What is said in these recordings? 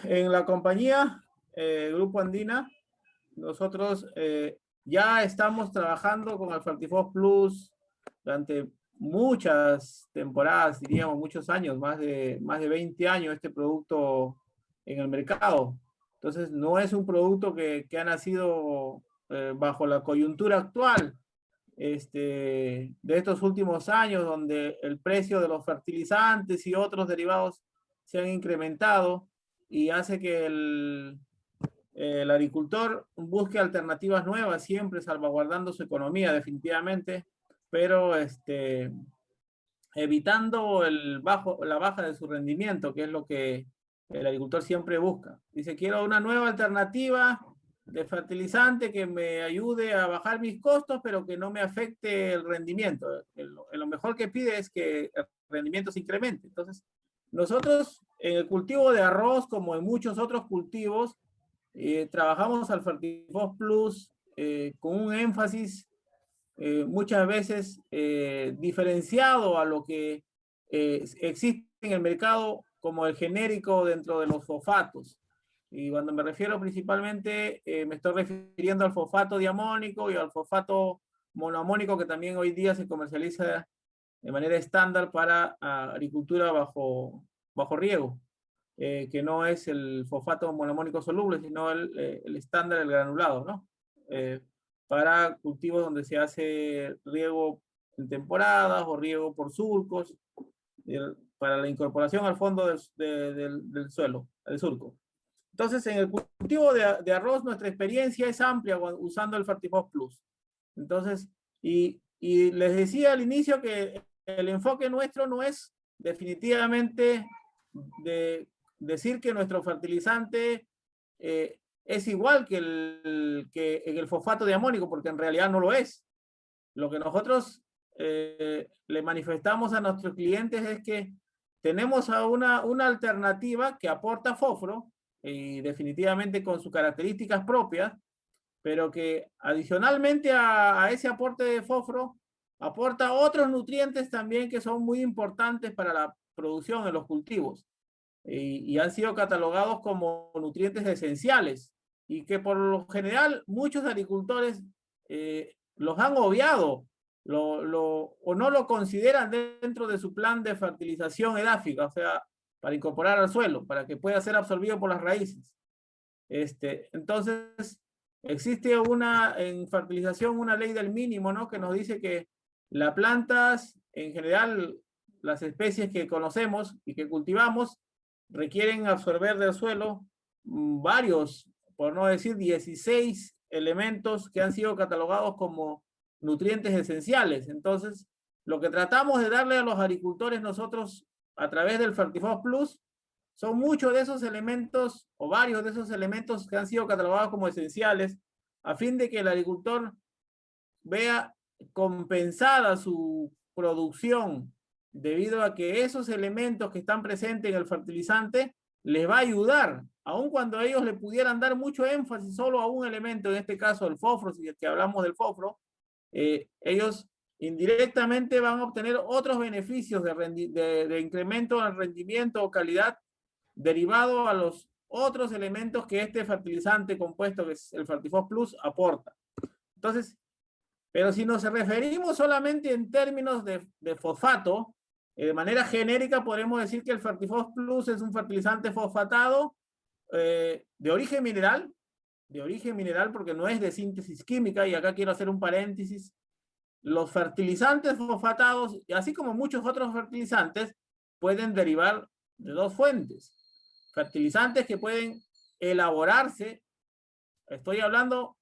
en la compañía Grupo Andina, nosotros ya estamos trabajando con el Fertifos Plus durante muchas temporadas, diríamos muchos años, más de 20 años este producto en el mercado. Entonces, no es un producto que ha nacido bajo la coyuntura actual de estos últimos años, donde el precio de los fertilizantes y otros derivados se han incrementado y hace que el agricultor busque alternativas nuevas, siempre salvaguardando su economía definitivamente, pero evitando la baja de su rendimiento, que es lo que el agricultor siempre busca. Dice, quiero una nueva alternativa de fertilizante que me ayude a bajar mis costos, pero que no me afecte el rendimiento. Lo mejor que pide es que el rendimiento se incremente. Entonces, nosotros en el cultivo de arroz, como en muchos otros cultivos, trabajamos al Fertifos Plus con un énfasis muchas veces diferenciado a lo que existe en el mercado como el genérico dentro de los fosfatos. Y cuando me refiero principalmente, me estoy refiriendo al fosfato diamónico y al fosfato monoamónico, que también hoy día se comercializa de manera estándar para agricultura bajo riego, que no es el fosfato monoamónico soluble, sino el estándar, el granulado, ¿no? Para cultivos donde se hace riego en temporadas o riego por surcos, para la incorporación al fondo del suelo, del surco. Entonces, en el cultivo de arroz, nuestra experiencia es amplia usando el Fertifos Plus. Entonces, y les decía al inicio que el enfoque nuestro no es definitivamente de decir que nuestro fertilizante es igual que el fosfato diamónico, porque en realidad no lo es. Lo que nosotros le manifestamos a nuestros clientes es que tenemos una alternativa que aporta fósforo, y definitivamente con sus características propias, pero que adicionalmente a ese aporte de fósforo, aporta otros nutrientes también que son muy importantes para la producción en los cultivos y han sido catalogados como nutrientes esenciales y que por lo general muchos agricultores los han obviado o no lo consideran dentro de su plan de fertilización edáfica, o sea, para incorporar al suelo, para que pueda ser absorbido por las raíces. Entonces, existe en fertilización una ley del mínimo, ¿no? Que nos dice que las plantas, en general, las especies que conocemos y que cultivamos, requieren absorber del suelo varios, por no decir 16 elementos que han sido catalogados como nutrientes esenciales. Entonces, lo que tratamos de darle a los agricultores nosotros a través del Fertifos Plus son muchos de esos elementos o varios de esos elementos que han sido catalogados como esenciales a fin de que el agricultor vea compensada su producción debido a que esos elementos que están presentes en el fertilizante les va a ayudar, aun cuando ellos le pudieran dar mucho énfasis solo a un elemento, en este caso el fósforo, si es que hablamos del fósforo, ellos indirectamente van a obtener otros beneficios de incremento en rendimiento o calidad derivado a los otros elementos que este fertilizante compuesto, que es el Fertifos Plus, aporta. Entonces, pero si nos referimos solamente en términos de fosfato, de manera genérica podemos decir que el Fertifos Plus es un fertilizante fosfatado de origen mineral porque no es de síntesis química, y acá quiero hacer un paréntesis. Los fertilizantes fosfatados, así como muchos otros fertilizantes, pueden derivar de dos fuentes. Fertilizantes que pueden elaborarse, estoy hablando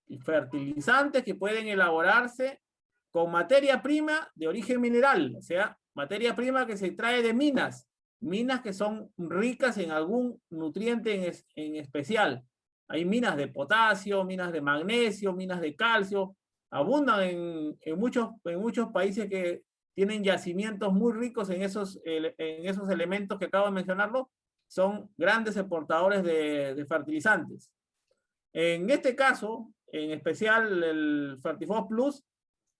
de fertilizantes que pueden elaborarse con materia prima de origen mineral, o sea, materia prima que se trae de minas que son ricas en algún nutriente en especial. Hay minas de potasio, minas de magnesio, minas de calcio, abundan en muchos países que tienen yacimientos muy ricos en esos elementos que acabo de mencionarlo, son grandes exportadores de fertilizantes. En este caso, en especial el Fertifos Plus,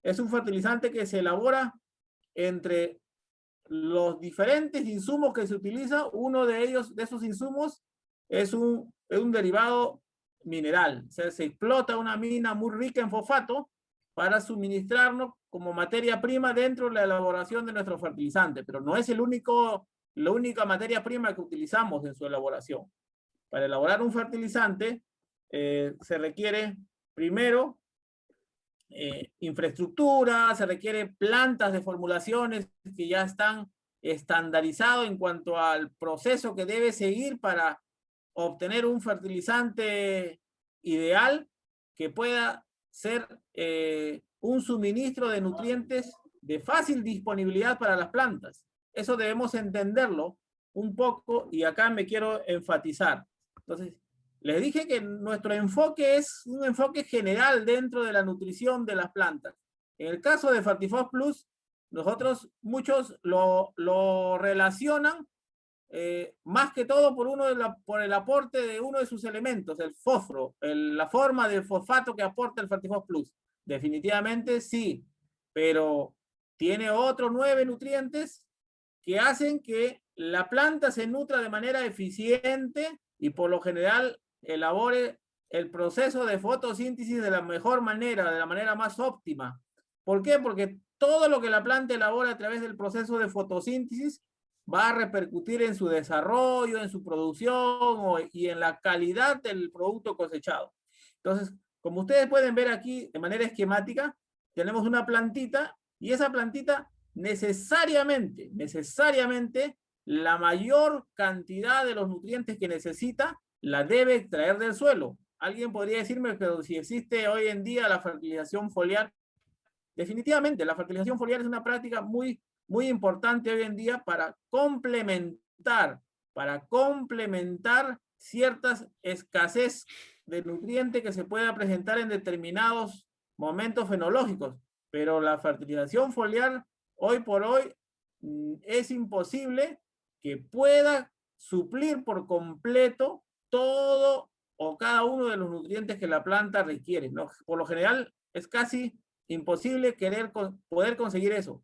es un fertilizante que se elabora entre los diferentes insumos que se utiliza. Uno de esos insumos es un derivado mineral. O sea, se explota una mina muy rica en fosfato para suministrarnos como materia prima dentro de la elaboración de nuestro fertilizante, pero no es la única materia prima que utilizamos en su elaboración. Para elaborar un fertilizante se requiere primero infraestructura, se requiere plantas de formulaciones que ya están estandarizados en cuanto al proceso que debe seguir para obtener un fertilizante ideal que pueda ser un suministro de nutrientes de fácil disponibilidad para las plantas. Eso debemos entenderlo un poco y acá me quiero enfatizar. Entonces, les dije que nuestro enfoque es un enfoque general dentro de la nutrición de las plantas. En el caso de Fertifos Plus, muchos lo relacionan más que todo por el aporte de uno de sus elementos, el fósforo, la forma de fosfato que aporta el Fertifos Plus. Definitivamente sí, pero tiene otros 9 nutrientes que hacen que la planta se nutra de manera eficiente y por lo general elabore el proceso de fotosíntesis de la mejor manera, de la manera más óptima. ¿Por qué? Porque todo lo que la planta elabora a través del proceso de fotosíntesis va a repercutir en su desarrollo, en su producción y en la calidad del producto cosechado. Entonces, como ustedes pueden ver aquí de manera esquemática, tenemos una plantita y esa plantita necesariamente, la mayor cantidad de los nutrientes que necesita la debe extraer del suelo. Alguien podría decirme, pero si existe hoy en día la fertilización foliar, definitivamente la fertilización foliar es una práctica muy importante hoy en día para complementar ciertas escasez de nutrientes que se pueda presentar en determinados momentos fenológicos. Pero la fertilización foliar, hoy por hoy, es imposible que pueda suplir por completo todo o cada uno de los nutrientes que la planta requiere, ¿no? Por lo general, es casi imposible poder conseguir eso.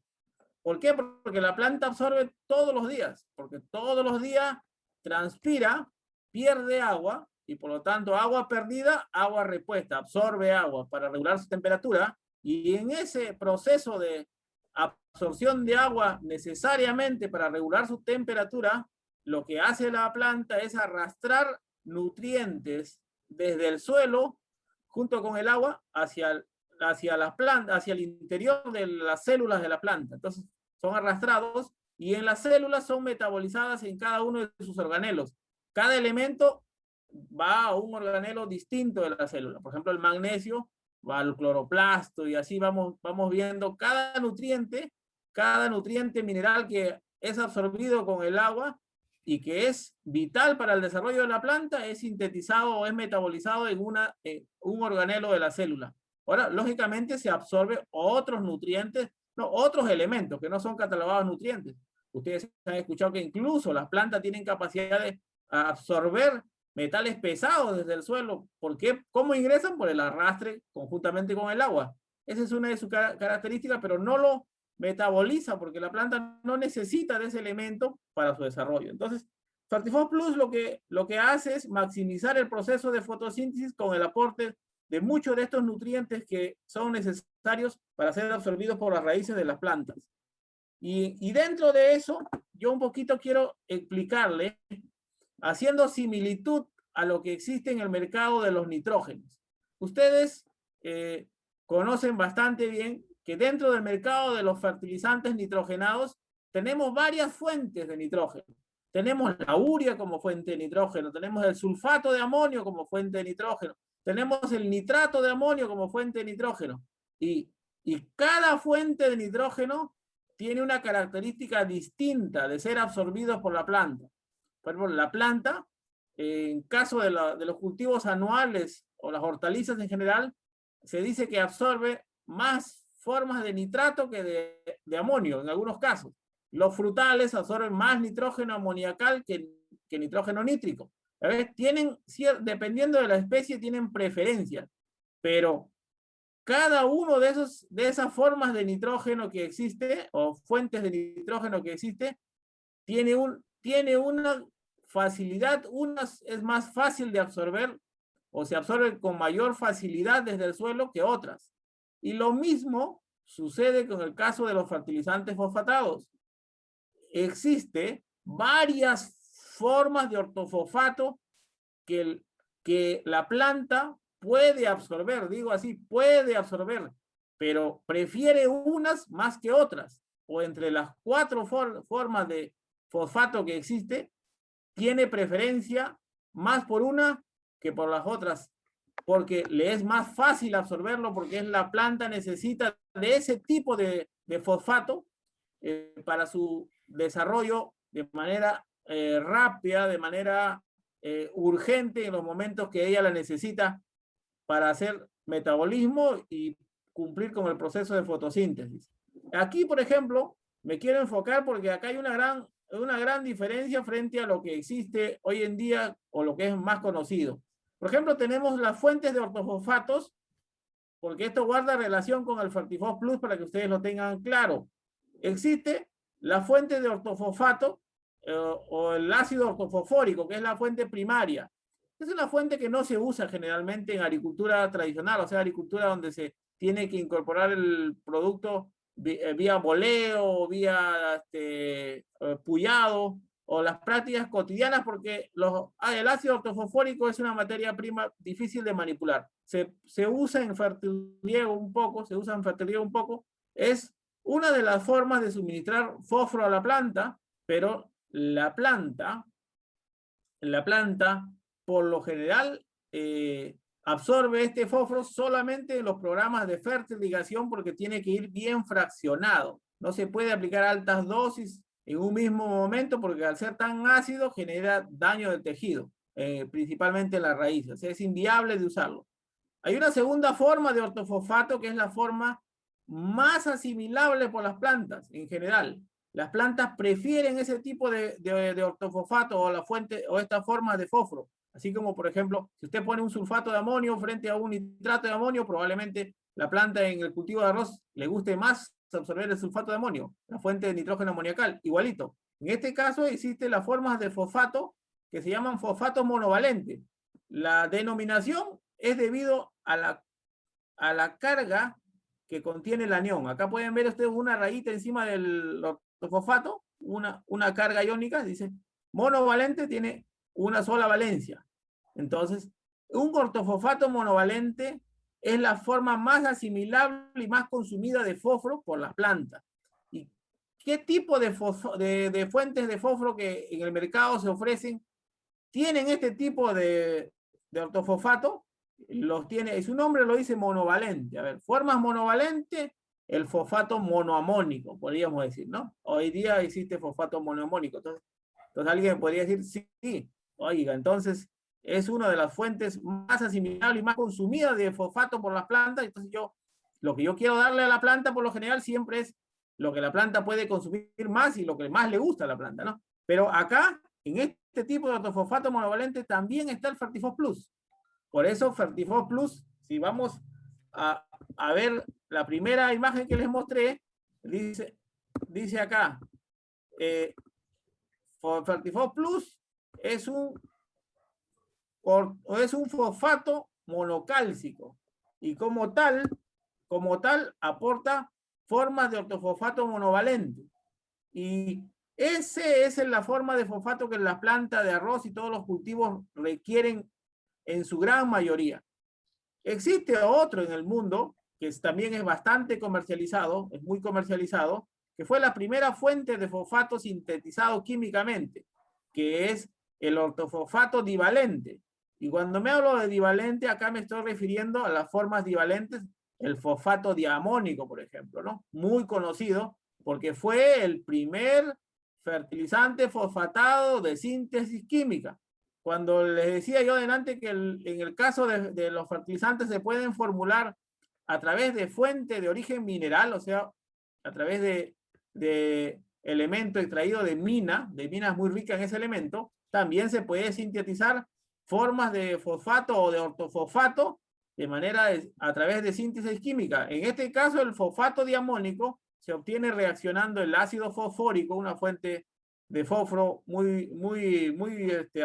¿Por qué? Porque la planta absorbe todos los días, porque todos los días transpira, pierde agua, y por lo tanto agua perdida, agua repuesta, absorbe agua para regular su temperatura, y en ese proceso de absorción de agua necesariamente para regular su temperatura, lo que hace la planta es arrastrar nutrientes desde el suelo junto con el agua hacia las plantas, hacia el interior de las células de la planta. Entonces, son arrastrados y en las células son metabolizadas en cada uno de sus organelos. Cada elemento va a un organelo distinto de la célula. Por ejemplo, el magnesio va al cloroplasto y así vamos viendo cada nutriente mineral que es absorbido con el agua y que es vital para el desarrollo de la planta, es sintetizado o es metabolizado en un organelo de la célula. Ahora, lógicamente, se absorbe otros nutrientes, no, otros elementos que no son catalogados nutrientes. Ustedes han escuchado que incluso las plantas tienen capacidad de absorber metales pesados desde el suelo. ¿Por qué? ¿Cómo ingresan? Por el arrastre conjuntamente con el agua. Esa es una de sus características, pero no lo metaboliza porque la planta no necesita de ese elemento para su desarrollo. Entonces, Fertifos Plus lo que hace es maximizar el proceso de fotosíntesis con el aporte de muchos de estos nutrientes que son necesarios para ser absorbidos por las raíces de las plantas. Y dentro de eso, yo un poquito quiero explicarle, haciendo similitud a lo que existe en el mercado de los nitrógenos. Ustedes conocen bastante bien que dentro del mercado de los fertilizantes nitrogenados tenemos varias fuentes de nitrógeno. Tenemos la urea como fuente de nitrógeno, tenemos el sulfato de amonio como fuente de nitrógeno, tenemos el nitrato de amonio como fuente de nitrógeno. Y cada fuente de nitrógeno tiene una característica distinta de ser absorbidos por la planta. Por ejemplo, la planta, en caso de los cultivos anuales o las hortalizas en general, se dice que absorbe más formas de nitrato que de amonio en algunos casos. Los frutales absorben más nitrógeno amoniacal que nitrógeno nítrico. A ver, dependiendo de la especie, tienen preferencias, pero cada uno de esas formas de nitrógeno que existe, o fuentes de nitrógeno que existe, tiene una facilidad, unas es más fácil de absorber o se absorbe con mayor facilidad desde el suelo que otras. Y lo mismo sucede con el caso de los fertilizantes fosfatados. Existe varias formas de ortofosfato que la planta puede absorber, digo así, puede absorber, pero prefiere unas más que otras, o entre las 4 formas de fosfato que existe, tiene preferencia más por una que por las otras, porque le es más fácil absorberlo, porque la planta necesita de ese tipo de fosfato para su desarrollo de manera rápida, de manera urgente en los momentos que ella la necesita para hacer metabolismo y cumplir con el proceso de fotosíntesis. Aquí, por ejemplo, me quiero enfocar porque acá hay una gran diferencia frente a lo que existe hoy en día o lo que es más conocido. Por ejemplo, tenemos las fuentes de ortofosfatos, porque esto guarda relación con el Fertifos Plus para que ustedes lo tengan claro. Existe la fuente de ortofosfato o el ácido ortofosfórico, que es la fuente primaria. Es una fuente que no se usa generalmente en agricultura tradicional, o sea, agricultura donde se tiene que incorporar el producto vía boleo, vía pullado, o las prácticas cotidianas, porque el ácido ortofosfórico es una materia prima difícil de manipular. Se usa en fertilidad un poco, es una de las formas de suministrar fósforo a la planta, pero la planta, por lo general, absorbe este fósforo solamente en los programas de fertilización porque tiene que ir bien fraccionado. No se puede aplicar altas dosis en un mismo momento porque al ser tan ácido genera daño del tejido, principalmente en la raíz. O sea, es inviable de usarlo. Hay una segunda forma de ortofosfato que es la forma más asimilable por las plantas en general. Las plantas prefieren ese tipo de ortofosfato o la fuente o esta forma de fósforo. Así como, por ejemplo, si usted pone un sulfato de amonio frente a un nitrato de amonio, probablemente la planta en el cultivo de arroz le guste más absorber el sulfato de amonio, la fuente de nitrógeno amoniacal, igualito. En este caso existen las formas de fosfato que se llaman fosfato monovalente. La denominación es debido a la carga que contiene el anión. Acá pueden ver ustedes una rayita encima del ortofosfato, una carga iónica, dice monovalente, tiene una sola valencia. Entonces, un ortofosfato monovalente es la forma más asimilable y más consumida de fósforo por las plantas. ¿Y qué tipo de fuentes de fósforo que en el mercado se ofrecen tienen este tipo de ortofosfato? Los tiene, su nombre lo dice monovalente. A ver, formas monovalentes, el fosfato monoamónico, podríamos decir, ¿no? Hoy día existe fosfato monoamónico. Entonces alguien podría decir, sí, oiga, entonces es una de las fuentes más asimilables y más consumidas de fosfato por las plantas. Entonces lo que yo quiero darle a la planta por lo general siempre es lo que la planta puede consumir más y lo que más le gusta a la planta, ¿no? Pero acá, en este tipo de ortofosfato monovalente, también está el Fertifos Plus. Por eso Fertifos Plus, si vamos a ver la primera imagen que les mostré, dice acá, Fertifos Plus es un fosfato monocálcico y como tal aporta formas de ortofosfato monovalente. Y esa es la forma de fosfato que las plantas de arroz y todos los cultivos requieren en su gran mayoría. Existe otro en el mundo que también es bastante comercializado, es muy comercializado, que fue la primera fuente de fosfato sintetizado químicamente, que es el ortofosfato divalente. Y cuando me hablo de divalente, acá me estoy refiriendo a las formas divalentes, el fosfato diamónico, por ejemplo, ¿no? Muy conocido porque fue el primer fertilizante fosfatado de síntesis química. Cuando les decía yo adelante que en el caso de los fertilizantes se pueden formular a través de fuente de origen mineral, o sea, a través de elemento extraído de minas muy ricas en ese elemento, también se puede sintetizar formas de fosfato o de ortofosfato de manera a través de síntesis química. En este caso, el fosfato diamónico se obtiene reaccionando el ácido fosfórico, una fuente de fósforo muy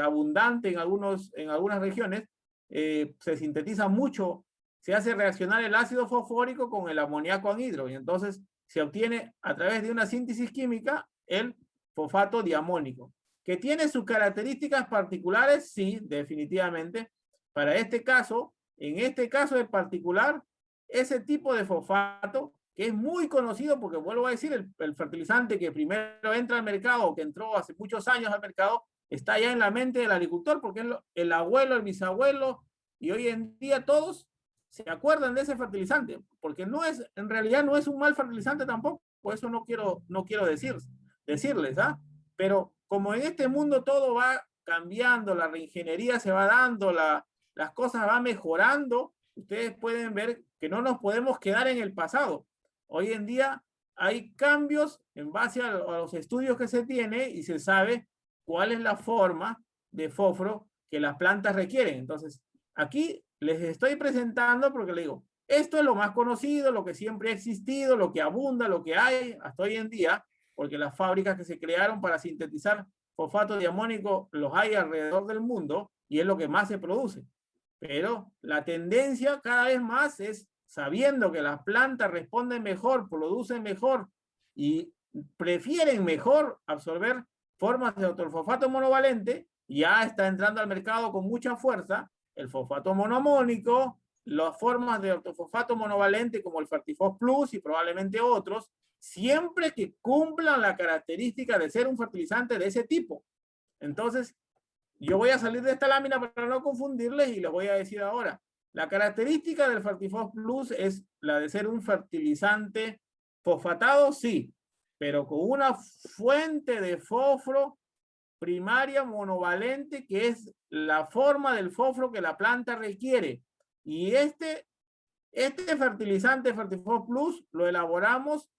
abundante en algunas regiones, se sintetiza mucho, se hace reaccionar el ácido fosfórico con el amoníaco anhidro y entonces se obtiene a través de una síntesis química el fosfato diamónico, que tiene sus características particulares, sí, definitivamente. Para este caso, en este caso en particular, ese tipo de fosfato, que es muy conocido porque, vuelvo a decir, el fertilizante que primero entra al mercado, que entró hace muchos años al mercado, está ya en la mente del agricultor porque es el abuelo, el bisabuelo, y hoy en día todos se acuerdan de ese fertilizante, porque no es, en realidad no es un mal fertilizante tampoco, por eso no quiero decirles, ¿ah? Pero como en este mundo todo va cambiando, la reingeniería se va dando, las cosas van mejorando, ustedes pueden ver que no nos podemos quedar en el pasado. Hoy en día hay cambios en base a los estudios que se tiene y se sabe cuál es la forma de fósforo que las plantas requieren. Entonces, aquí les estoy presentando porque le digo, esto es lo más conocido, lo que siempre ha existido, lo que abunda, lo que hay hasta hoy en día, porque las fábricas que se crearon para sintetizar fosfato diamónico los hay alrededor del mundo y es lo que más se produce. Pero la tendencia cada vez más es, sabiendo que las plantas responden mejor, producen mejor y prefieren mejor absorber formas de ortofosfato monovalente, ya está entrando al mercado con mucha fuerza el fosfato monoamónico, las formas de ortofosfato monovalente como el Fertifos Plus y probablemente otros, siempre que cumplan la característica de ser un fertilizante de ese tipo. Entonces, yo voy a salir de esta lámina para no confundirles y les voy a decir ahora. La característica del Fertifos Plus es la de ser un fertilizante fosfatado, sí, pero con una fuente de fósforo primaria monovalente, que es la forma del fósforo que la planta requiere. Y este fertilizante Fertifos Plus lo elaboramos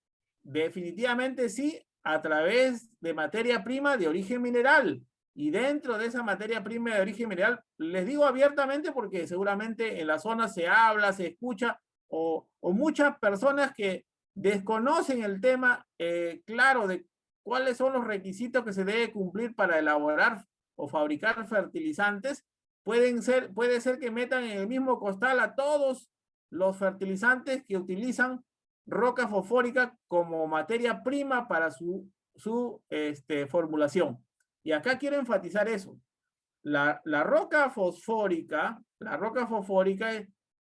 definitivamente sí a través de materia prima de origen mineral. Y dentro de esa materia prima de origen mineral, les digo abiertamente porque seguramente en la zona se habla, se escucha, o muchas personas que desconocen el tema claro de cuáles son los requisitos que se debe cumplir para elaborar o fabricar fertilizantes, puede ser que metan en el mismo costal a todos los fertilizantes que utilizan roca fosfórica como materia prima para su formulación. Y acá quiero enfatizar eso. La roca fosfórica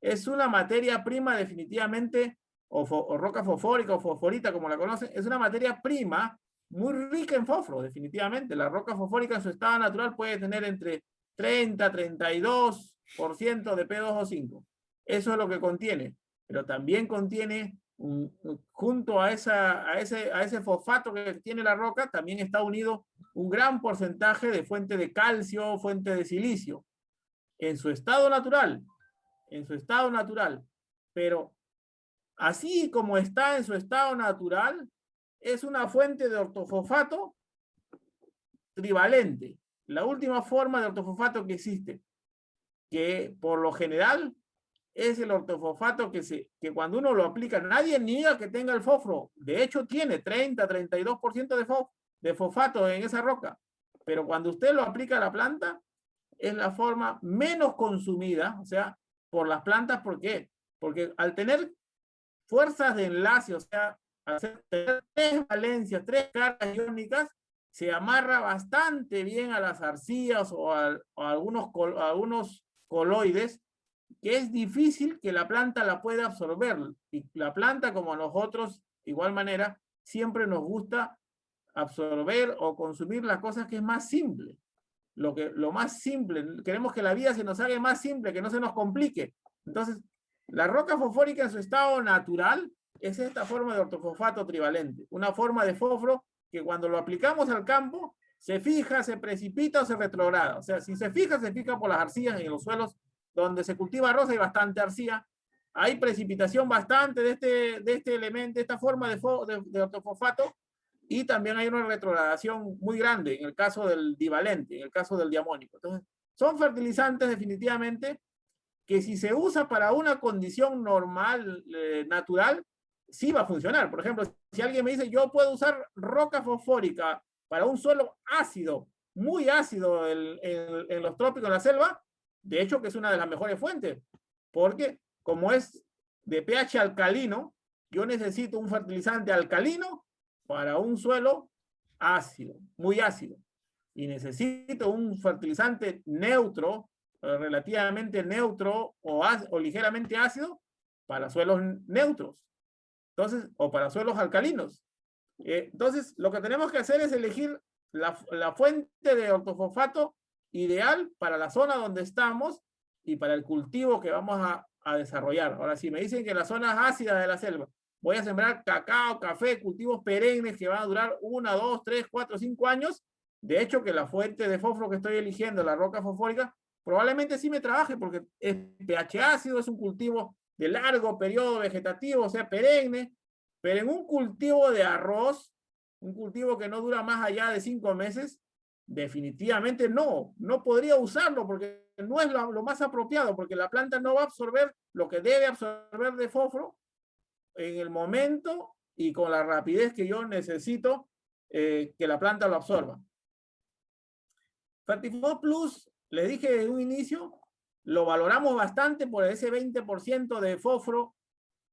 es una materia prima definitivamente, o roca fosfórica o fosforita como la conocen, es una materia prima muy rica en fósforo, definitivamente. La roca fosfórica en su estado natural puede tener entre 30-32% de P2O5. Eso es lo que contiene, pero también contiene, junto a ese fosfato que tiene la roca, también está unido un gran porcentaje de fuente de calcio, fuente de silicio, en su estado natural, pero así como está en su estado natural, es una fuente de ortofosfato trivalente, la última forma de ortofosfato que existe, que por lo general es el ortofosfato que cuando uno lo aplica, nadie niega que tenga el fósforo, de hecho tiene 30-32% de fosfato en esa roca, pero cuando usted lo aplica a la planta, es la forma menos consumida, o sea, por las plantas. ¿Por qué? Porque al tener fuerzas de enlace, o sea, tener 3 valencias, 3 cargas iónicas, se amarra bastante bien a las arcillas o a algunos coloides, que es difícil que la planta la pueda absorber. Y la planta, como a nosotros, de igual manera, siempre nos gusta absorber o consumir las cosas que es más simple. Lo más simple, queremos que la vida se nos haga más simple, que no se nos complique. Entonces, la roca fosfórica en su estado natural es esta forma de ortofosfato trivalente, una forma de fósforo que cuando lo aplicamos al campo se fija, se precipita o se retrograda. O sea, si se fija por las arcillas en los suelos donde se cultiva arroz, hay bastante arcilla, hay precipitación bastante de este elemento, de esta forma de ortofosfato, y también hay una retrogradación muy grande en el caso del divalente, en el caso del diamónico. Entonces, son fertilizantes definitivamente que si se usa para una condición normal, natural, sí va a funcionar. Por ejemplo, si alguien me dice, yo puedo usar roca fosfórica para un suelo ácido, muy ácido en los trópicos, en la selva, de hecho que es una de las mejores fuentes, porque como es de pH alcalino, yo necesito un fertilizante alcalino para un suelo ácido, muy ácido. Y necesito un fertilizante neutro, relativamente neutro o ligeramente ácido para suelos neutros. Entonces, o para suelos alcalinos. Entonces, lo que tenemos que hacer es elegir la fuente de ortofosfato ideal para la zona donde estamos y para el cultivo que vamos a desarrollar. Ahora, si me dicen que las zonas ácidas de la selva, voy a sembrar cacao, café, cultivos perennes que van a durar 1, 2, 3, 4, 5 años, de hecho que la fuente de fósforo que estoy eligiendo, la roca fosfórica, probablemente sí me trabaje porque es pH ácido, es un cultivo de largo periodo vegetativo, o sea, perenne, pero en un cultivo de arroz, un cultivo que no dura más allá de 5 meses, definitivamente no podría usarlo porque no es lo más apropiado, porque la planta no va a absorber lo que debe absorber de fósforo en el momento y con la rapidez que yo necesito que la planta lo absorba. Fertifos Plus, les dije en un inicio, lo valoramos bastante por ese 20% de fósforo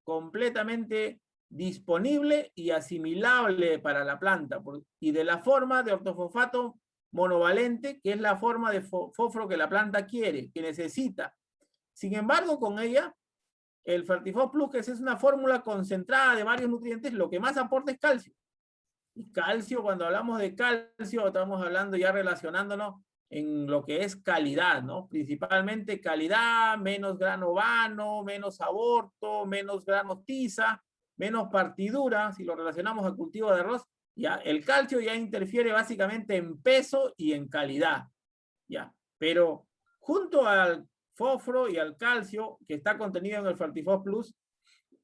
completamente disponible y asimilable para la planta, y de la forma de ortofosfato monovalente, que es la forma de fósforo que la planta quiere, que necesita. Sin embargo, con ella, el Fertifos Plus, que es una fórmula concentrada de varios nutrientes, lo que más aporta es calcio. Y calcio, cuando hablamos de calcio, estamos hablando ya relacionándonos en lo que es calidad, ¿no? Principalmente calidad, menos grano vano, menos aborto, menos grano tiza, menos partidura, si lo relacionamos al cultivo de arroz, ya el calcio ya interfiere básicamente en peso y en calidad, ya. Pero junto al fósforo y al calcio que está contenido en el Fertifos Plus,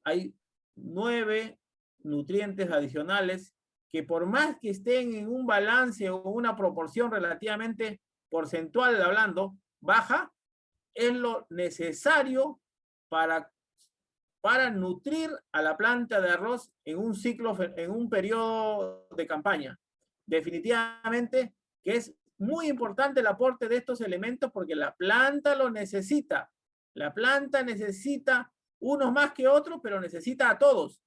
hay 9 nutrientes adicionales que por más que estén en un balance o una proporción relativamente porcentual hablando, baja, es lo necesario para nutrir a la planta de arroz en un ciclo, en un periodo de campaña. Definitivamente que es muy importante el aporte de estos elementos porque la planta lo necesita. La planta necesita unos más que otros, pero necesita a todos.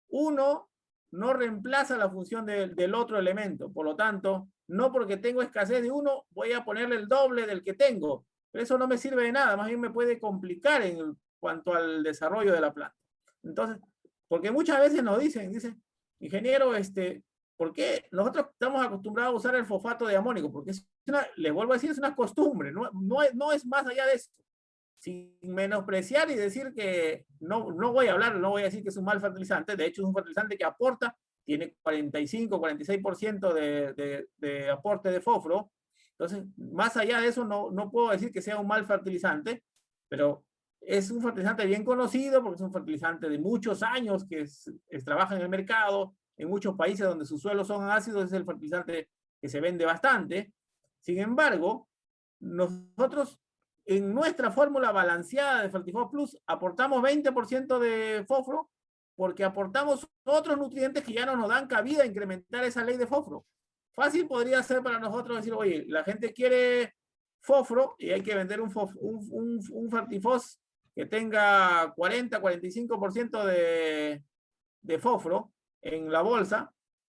Uno no reemplaza la función del otro elemento. Por lo tanto, no porque tengo escasez de uno, voy a ponerle el doble del que tengo. Pero eso no me sirve de nada, más bien me puede complicar en cuanto al desarrollo de la planta. Entonces, porque muchas veces nos dicen, ingeniero, ¿por qué nosotros estamos acostumbrados a usar el fosfato de amónico? Porque les vuelvo a decir, es una costumbre, no es más allá de esto. Sin menospreciar y decir que no voy a hablar, no voy a decir que es un mal fertilizante, de hecho es un fertilizante que aporta, tiene 45, 46% de aporte de fósforo, entonces más allá de eso no puedo decir que sea un mal fertilizante, pero es un fertilizante bien conocido porque es un fertilizante de muchos años que trabaja en el mercado, en muchos países donde sus suelos son ácidos, es el fertilizante que se vende bastante. Sin embargo, nosotros en nuestra fórmula balanceada de Fertifos Plus aportamos 20% de fósforo porque aportamos otros nutrientes que ya no nos dan cabida a incrementar esa ley de fósforo. Fácil podría ser para nosotros decir, oye, la gente quiere fósforo y hay que vender un Fertifos que tenga 40, 45% de fósforo en la bolsa,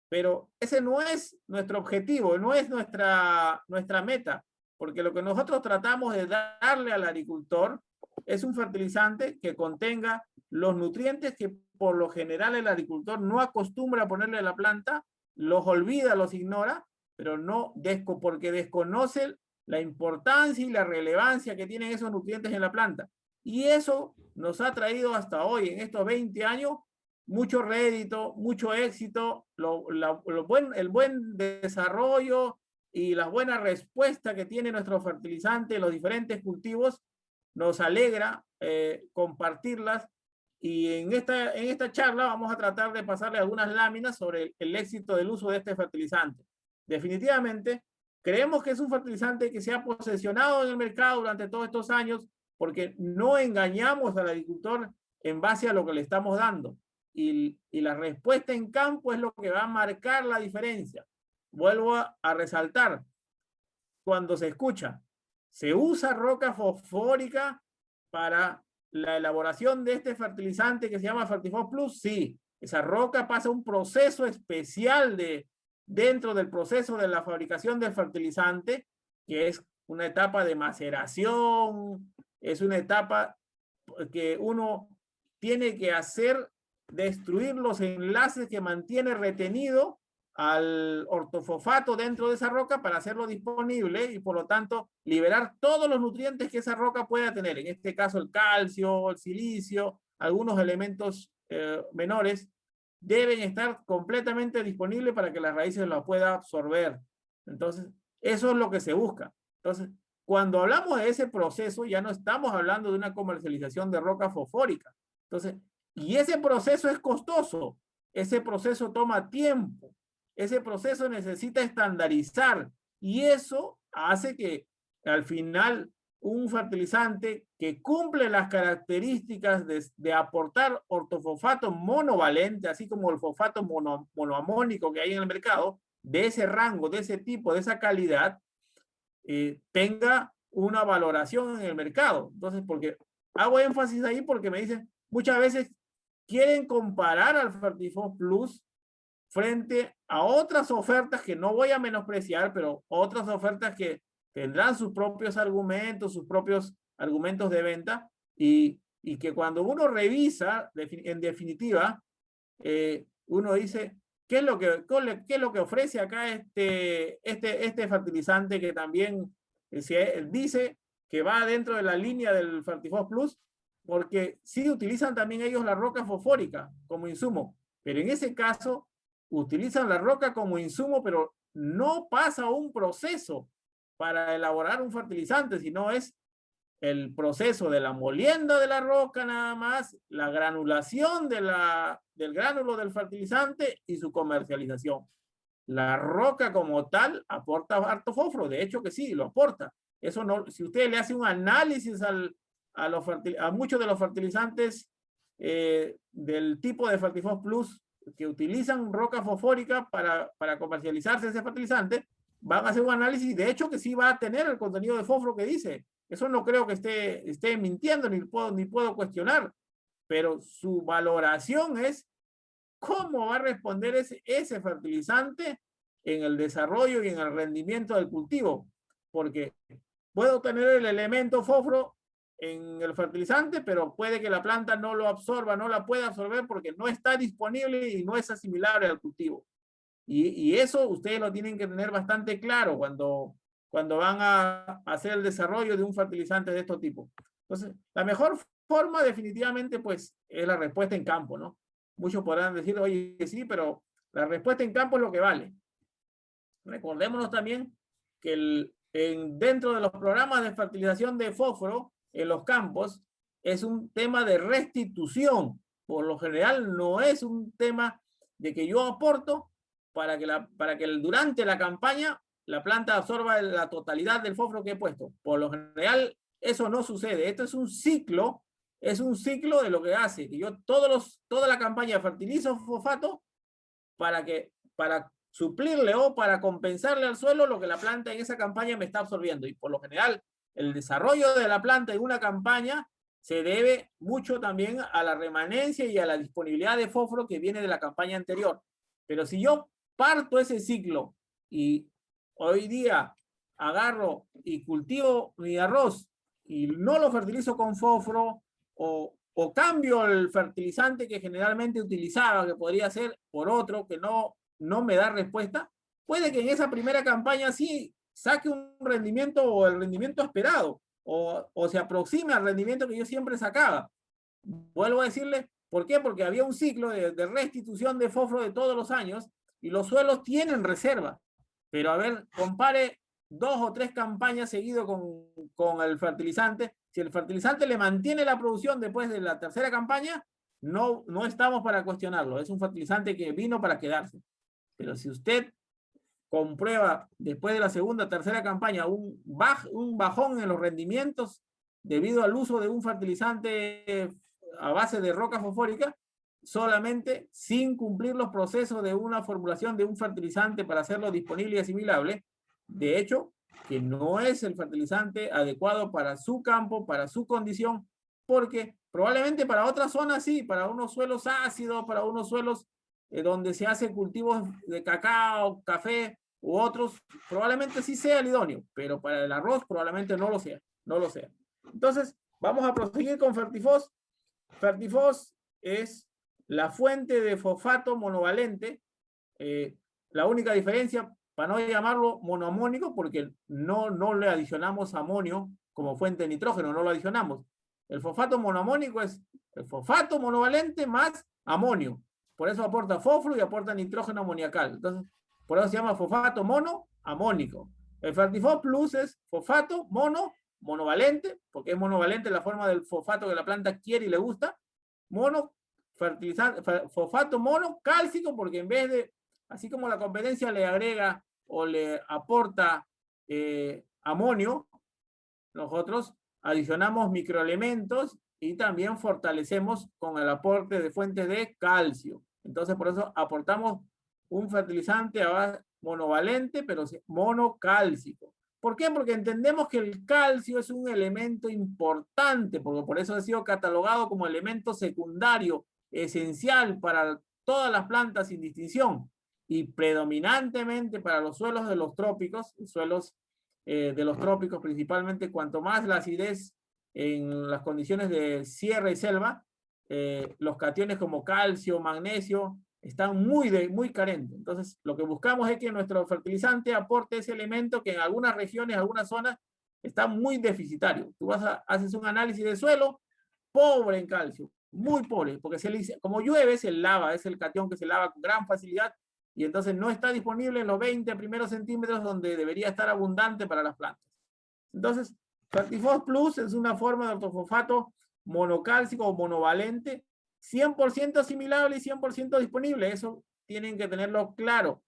pero ese no es nuestro objetivo, no es nuestra meta, porque lo que nosotros tratamos de darle al agricultor es un fertilizante que contenga los nutrientes que por lo general el agricultor no acostumbra a ponerle a la planta, los olvida, los ignora, pero no porque desconoce la importancia y la relevancia que tienen esos nutrientes en la planta. Y eso nos ha traído hasta hoy, en estos 20 años, mucho rédito, mucho éxito, el buen desarrollo y la buena respuesta que tiene nuestro fertilizante en los diferentes cultivos. Nos alegra compartirlas y en esta charla vamos a tratar de pasarle algunas láminas sobre el éxito del uso de este fertilizante. Definitivamente, creemos que es un fertilizante que se ha posesionado en el mercado durante todos estos años porque no engañamos al agricultor en base a lo que le estamos dando. Y la respuesta en campo es lo que va a marcar la diferencia. vuelvo a resaltar, cuando se escucha, ¿se usa roca fosfórica para la elaboración de este fertilizante que se llama Fertifos Plus? Sí, esa roca pasa un proceso especial dentro del proceso de la fabricación del fertilizante, que es una etapa de maceración, es una etapa que uno tiene que hacer, destruir los enlaces que mantiene retenido al ortofosfato dentro de esa roca para hacerlo disponible y por lo tanto liberar todos los nutrientes que esa roca pueda tener, en este caso el calcio, el silicio, algunos elementos menores, deben estar completamente disponibles para que las raíces lo puedan absorber. Entonces, eso es lo que se busca. Entonces, cuando hablamos de ese proceso, ya no estamos hablando de una comercialización de roca fosfórica. Entonces, y ese proceso es costoso, ese proceso toma tiempo, ese proceso necesita estandarizar y eso hace que al final un fertilizante que cumple las características de aportar ortofosfato monovalente, así como el fosfato monoamónico que hay en el mercado, de ese rango, de ese tipo, de esa calidad, tenga una valoración en el mercado. Entonces, porque hago énfasis ahí porque me dicen, muchas veces quieren comparar al Fertifos Plus frente a otras ofertas que no voy a menospreciar, pero otras ofertas que tendrán sus propios argumentos de venta y que cuando uno revisa, en definitiva, uno dice, ¿qué es lo que ofrece acá este fertilizante que también dice que va dentro de la línea del Fertifos Plus? Porque sí utilizan también ellos la roca fosfórica como insumo, pero en ese caso utilizan la roca como insumo, pero no pasa un proceso para elaborar un fertilizante, sino es el proceso de la molienda de la roca nada más, la granulación del gránulo del fertilizante y su comercialización. La roca como tal aporta harto fósforo, de hecho que sí, lo aporta. Eso no, si usted le hace un análisis a muchos de los fertilizantes del tipo de Fertifos Plus que utilizan roca fosfórica para comercializarse ese fertilizante, van a hacer un análisis, de hecho que sí va a tener el contenido de fósforo que dice. Eso no creo que esté mintiendo, ni puedo cuestionar, pero su valoración es cómo va a responder ese fertilizante en el desarrollo y en el rendimiento del cultivo, porque puedo tener el elemento fósforo en el fertilizante, pero puede que la planta no lo absorba, no la pueda absorber porque no está disponible y no es asimilable al cultivo. Y eso ustedes lo tienen que tener bastante claro cuando van a hacer el desarrollo de un fertilizante de estos tipos. Entonces, la mejor forma definitivamente pues es la respuesta en campo, ¿no? Muchos podrán decir, oye, sí, pero la respuesta en campo es lo que vale. Recordémonos también que dentro de los programas de fertilización de fósforo en los campos es un tema de restitución. Por lo general no es un tema de que yo aporto para que durante la campaña la planta absorba la totalidad del fósforo que he puesto. Por lo general eso no sucede. Esto es un ciclo de lo que hace. Que yo toda la campaña fertilizo fosfato para suplirle o para compensarle al suelo lo que la planta en esa campaña me está absorbiendo. Y por lo general, el desarrollo de la planta en una campaña se debe mucho también a la remanencia y a la disponibilidad de fósforo que viene de la campaña anterior. Pero si yo parto ese ciclo y hoy día agarro y cultivo mi arroz y no lo fertilizo con fósforo o cambio el fertilizante que generalmente utilizaba, que podría ser por otro que no me da respuesta, puede que en esa primera campaña sí saque un rendimiento o el rendimiento esperado o se aproxime al rendimiento que yo siempre sacaba. Vuelvo a decirle, ¿por qué? Porque había un ciclo de restitución de fósforo de todos los años y los suelos tienen reserva. Pero a ver, compare 2 o 3 campañas seguido con el fertilizante. Si el fertilizante le mantiene la producción después de la tercera campaña, no estamos para cuestionarlo. Es un fertilizante que vino para quedarse. Pero si usted comprueba después de la segunda, tercera campaña un bajón en los rendimientos debido al uso de un fertilizante a base de roca fosfórica, solamente sin cumplir los procesos de una formulación de un fertilizante para hacerlo disponible y asimilable. De hecho, que no es el fertilizante adecuado para su campo, para su condición, porque probablemente para otras zonas sí, para unos suelos ácidos, para unos suelos donde se hacen cultivos de cacao, café u otros, probablemente sí sea el idóneo, pero para el arroz probablemente no lo sea, no lo sea. Entonces, vamos a proseguir con Fertifos. Fertifos es la fuente de fosfato monovalente. La única diferencia, para no llamarlo monoamónico, porque no le adicionamos amonio como fuente de nitrógeno, no lo adicionamos. El fosfato monoamónico es el fosfato monovalente más amonio. Por eso aporta fósforo y aporta nitrógeno amoniacal. Entonces, por eso se llama fosfato monoamónico. El Fertifos Plus es fosfato monovalente, porque es monovalente la forma del fosfato que la planta quiere y le gusta. Fosfato monocálcico, porque en vez de, así como la competencia le agrega o le aporta amonio, nosotros adicionamos microelementos y también fortalecemos con el aporte de fuentes de calcio. Entonces, por eso aportamos un fertilizante monovalente, pero monocálcico. ¿Por qué? Porque entendemos que el calcio es un elemento importante, porque por eso ha sido catalogado como elemento secundario, esencial para todas las plantas sin distinción, y predominantemente para los suelos de los trópicos, suelos de los trópicos principalmente, cuanto más la acidez en las condiciones de sierra y selva, los cationes como calcio, magnesio, están muy carentes. Entonces, lo que buscamos es que nuestro fertilizante aporte ese elemento que en algunas regiones, algunas zonas, está muy deficitario. Tú haces un análisis de suelo, pobre en calcio, muy pobre, porque como llueve, se lava, es el catión que se lava con gran facilidad, y entonces no está disponible en los 20 primeros centímetros donde debería estar abundante para las plantas. Entonces, Fertifos Plus es una forma de ortofosfato monocálcico o monovalente, 100% asimilable y 100% disponible. Eso tienen que tenerlo claro.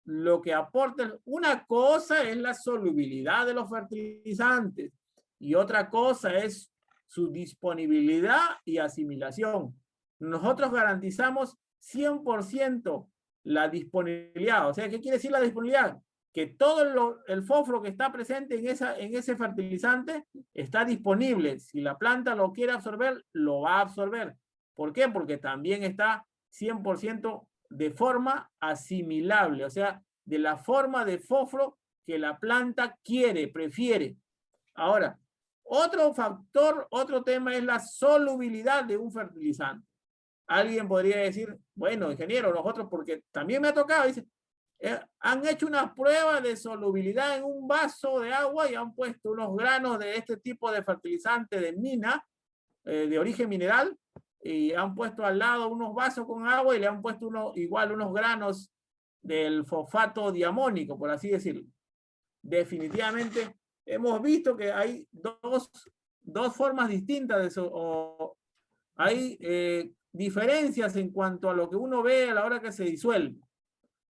Lo que aporta, una cosa es la solubilidad de los fertilizantes y otra cosa es su disponibilidad y asimilación. Nosotros garantizamos 100% la disponibilidad. O sea, ¿qué quiere decir la disponibilidad? Que todo el fósforo que está presente en ese fertilizante está disponible. Si la planta lo quiere absorber, lo va a absorber. ¿Por qué? Porque también está 100% de forma asimilable, o sea, de la forma de fósforo que la planta quiere, prefiere. Ahora, otro factor, otro tema es la solubilidad de un fertilizante. Alguien podría decir, bueno, ingeniero, nosotros, porque también me ha tocado, dice, han hecho unas pruebas de solubilidad en un vaso de agua y han puesto unos granos de este tipo de fertilizante de mina, de origen mineral, y han puesto al lado unos vasos con agua y le han puesto igual unos granos del fosfato diamónico, por así decirlo. Definitivamente hemos visto que hay dos formas distintas de eso, o hay diferencias en cuanto a lo que uno ve a la hora que se disuelve.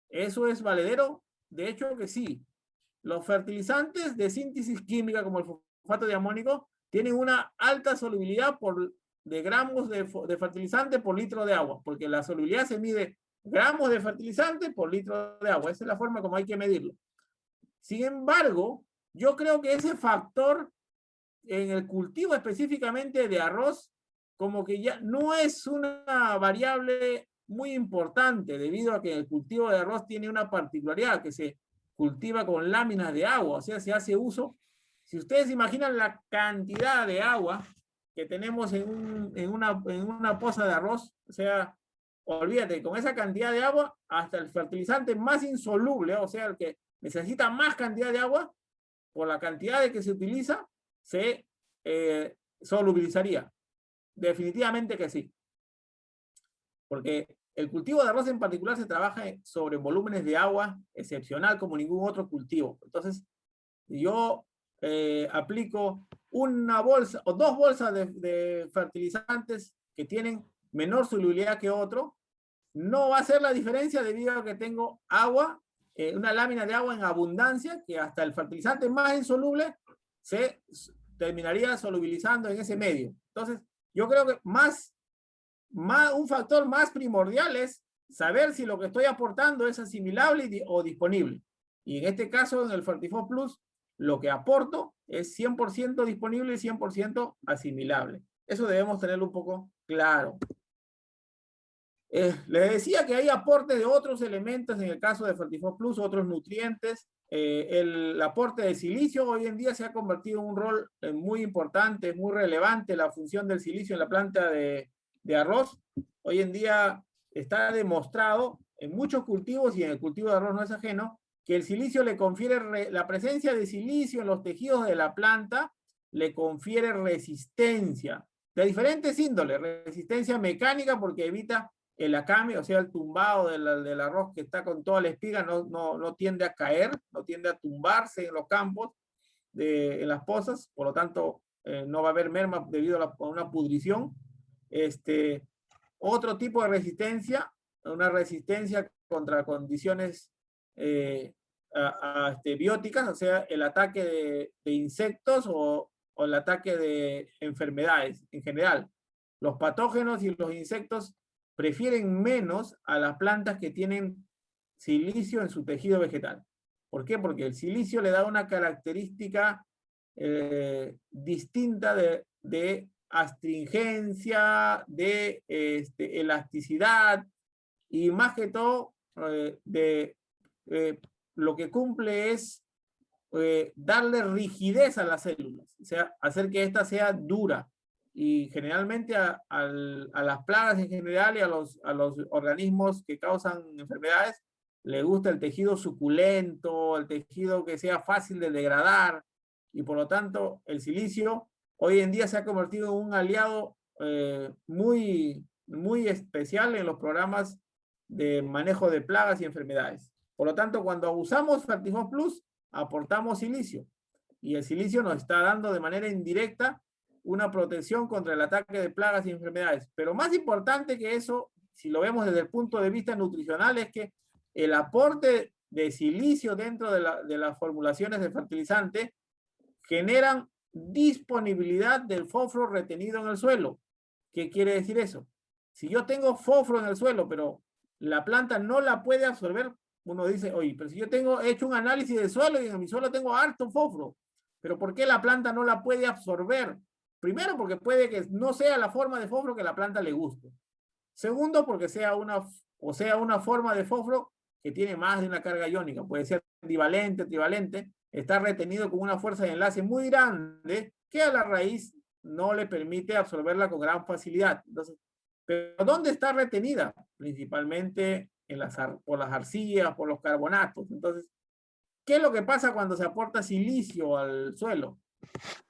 ¿Eso es valedero? De hecho que sí. Los fertilizantes de síntesis química como el fosfato diamónico tienen una alta solubilidad de gramos de fertilizante por litro de agua, porque la solubilidad se mide gramos de fertilizante por litro de agua. Esa es la forma como hay que medirlo. Sin embargo, yo creo que ese factor en el cultivo específicamente de arroz, como que ya no es una variable muy importante, debido a que el cultivo de arroz tiene una particularidad, que se cultiva con láminas de agua, o sea, se hace uso. Si ustedes imaginan la cantidad de agua que tenemos en una poza de arroz, o sea, olvídate, con esa cantidad de agua, hasta el fertilizante más insoluble, o sea, el que necesita más cantidad de agua, por la cantidad de que se utiliza, se solubilizaría. Definitivamente que sí. Porque el cultivo de arroz en particular se trabaja sobre volúmenes de agua excepcional como ningún otro cultivo. Entonces, yo aplico una bolsa o dos bolsas de fertilizantes que tienen menor solubilidad que otro, no va a ser la diferencia debido a que tengo agua, una lámina de agua en abundancia, que hasta el fertilizante más insoluble se terminaría solubilizando en ese medio. Entonces, yo creo que más un factor más primordial es saber si lo que estoy aportando es asimilable o disponible. Y en este caso, en el Fertifos Plus, lo que aporto es 100% disponible y 100% asimilable. Eso debemos tenerlo un poco claro. Les decía que hay aporte de otros elementos en el caso de Fertifos Plus, otros nutrientes. El aporte de silicio hoy en día se ha convertido en un rol muy importante, muy relevante, la función del silicio en la planta de arroz. Hoy en día está demostrado en muchos cultivos, y en el cultivo de arroz no es ajeno, que el silicio le confiere, la presencia de silicio en los tejidos de la planta le confiere resistencia de diferentes índoles, resistencia mecánica porque evita el acame, o sea, el tumbado del arroz que está con toda la espiga no tiende a caer, no tiende a tumbarse en los campos, en las pozas, por lo tanto no va a haber merma debido a una pudrición. Otro tipo de resistencia, una resistencia contra condiciones bióticas, o sea, el ataque de insectos o el ataque de enfermedades en general. Los patógenos y los insectos prefieren menos a las plantas que tienen silicio en su tejido vegetal. ¿Por qué? Porque el silicio le da una característica distinta de astringencia, de elasticidad y más que todo lo que cumple es darle rigidez a las células, o sea, hacer que ésta sea dura. Y generalmente a las plagas en general y a los organismos que causan enfermedades, le gusta el tejido suculento, el tejido que sea fácil de degradar, y por lo tanto el silicio hoy en día se ha convertido en un aliado muy especial en los programas de manejo de plagas y enfermedades. Por lo tanto, cuando usamos Fertifos Plus, aportamos silicio, y el silicio nos está dando de manera indirecta una protección contra el ataque de plagas y enfermedades. Pero más importante que eso, si lo vemos desde el punto de vista nutricional, es que el aporte de silicio dentro de las formulaciones de fertilizante generan disponibilidad del fósforo retenido en el suelo. ¿Qué quiere decir eso? Si yo tengo fósforo en el suelo, pero la planta no la puede absorber, uno dice, oye, pero si yo he hecho un análisis del suelo y en mi suelo tengo harto fósforo, pero ¿por qué la planta no la puede absorber? Primero, porque puede que no sea la forma de fósforo que la planta le guste. Segundo, porque sea una forma de fósforo que tiene más de una carga iónica. Puede ser divalente, trivalente, está retenido con una fuerza de enlace muy grande que a la raíz no le permite absorberla con gran facilidad. Entonces, ¿pero dónde está retenida? Principalmente por las arcillas, por los carbonatos. Entonces, ¿qué es lo que pasa cuando se aporta silicio al suelo?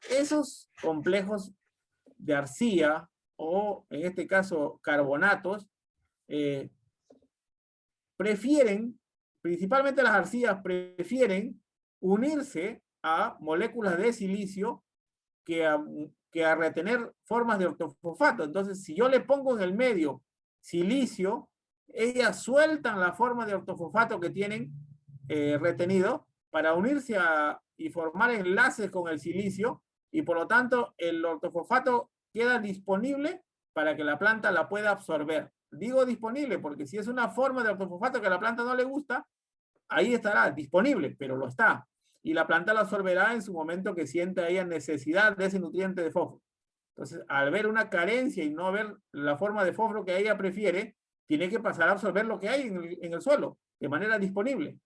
Esos complejos de arcilla, o en este caso carbonatos, principalmente las arcillas prefieren unirse a moléculas de silicio que a retener formas de ortofosfato. Entonces, si yo le pongo en el medio silicio, ellas sueltan la forma de ortofosfato que tienen retenido para unirse y formar enlaces con el silicio, y por lo tanto el ortofosfato queda disponible para que la planta la pueda absorber. Digo disponible porque si es una forma de ortofosfato que a la planta no le gusta, ahí estará disponible, pero lo está. Y la planta lo absorberá en su momento que sienta ella necesidad de ese nutriente de fósforo. Entonces, al ver una carencia y no ver la forma de fósforo que ella prefiere, tiene que pasar a absorber lo que hay en el suelo de manera disponible.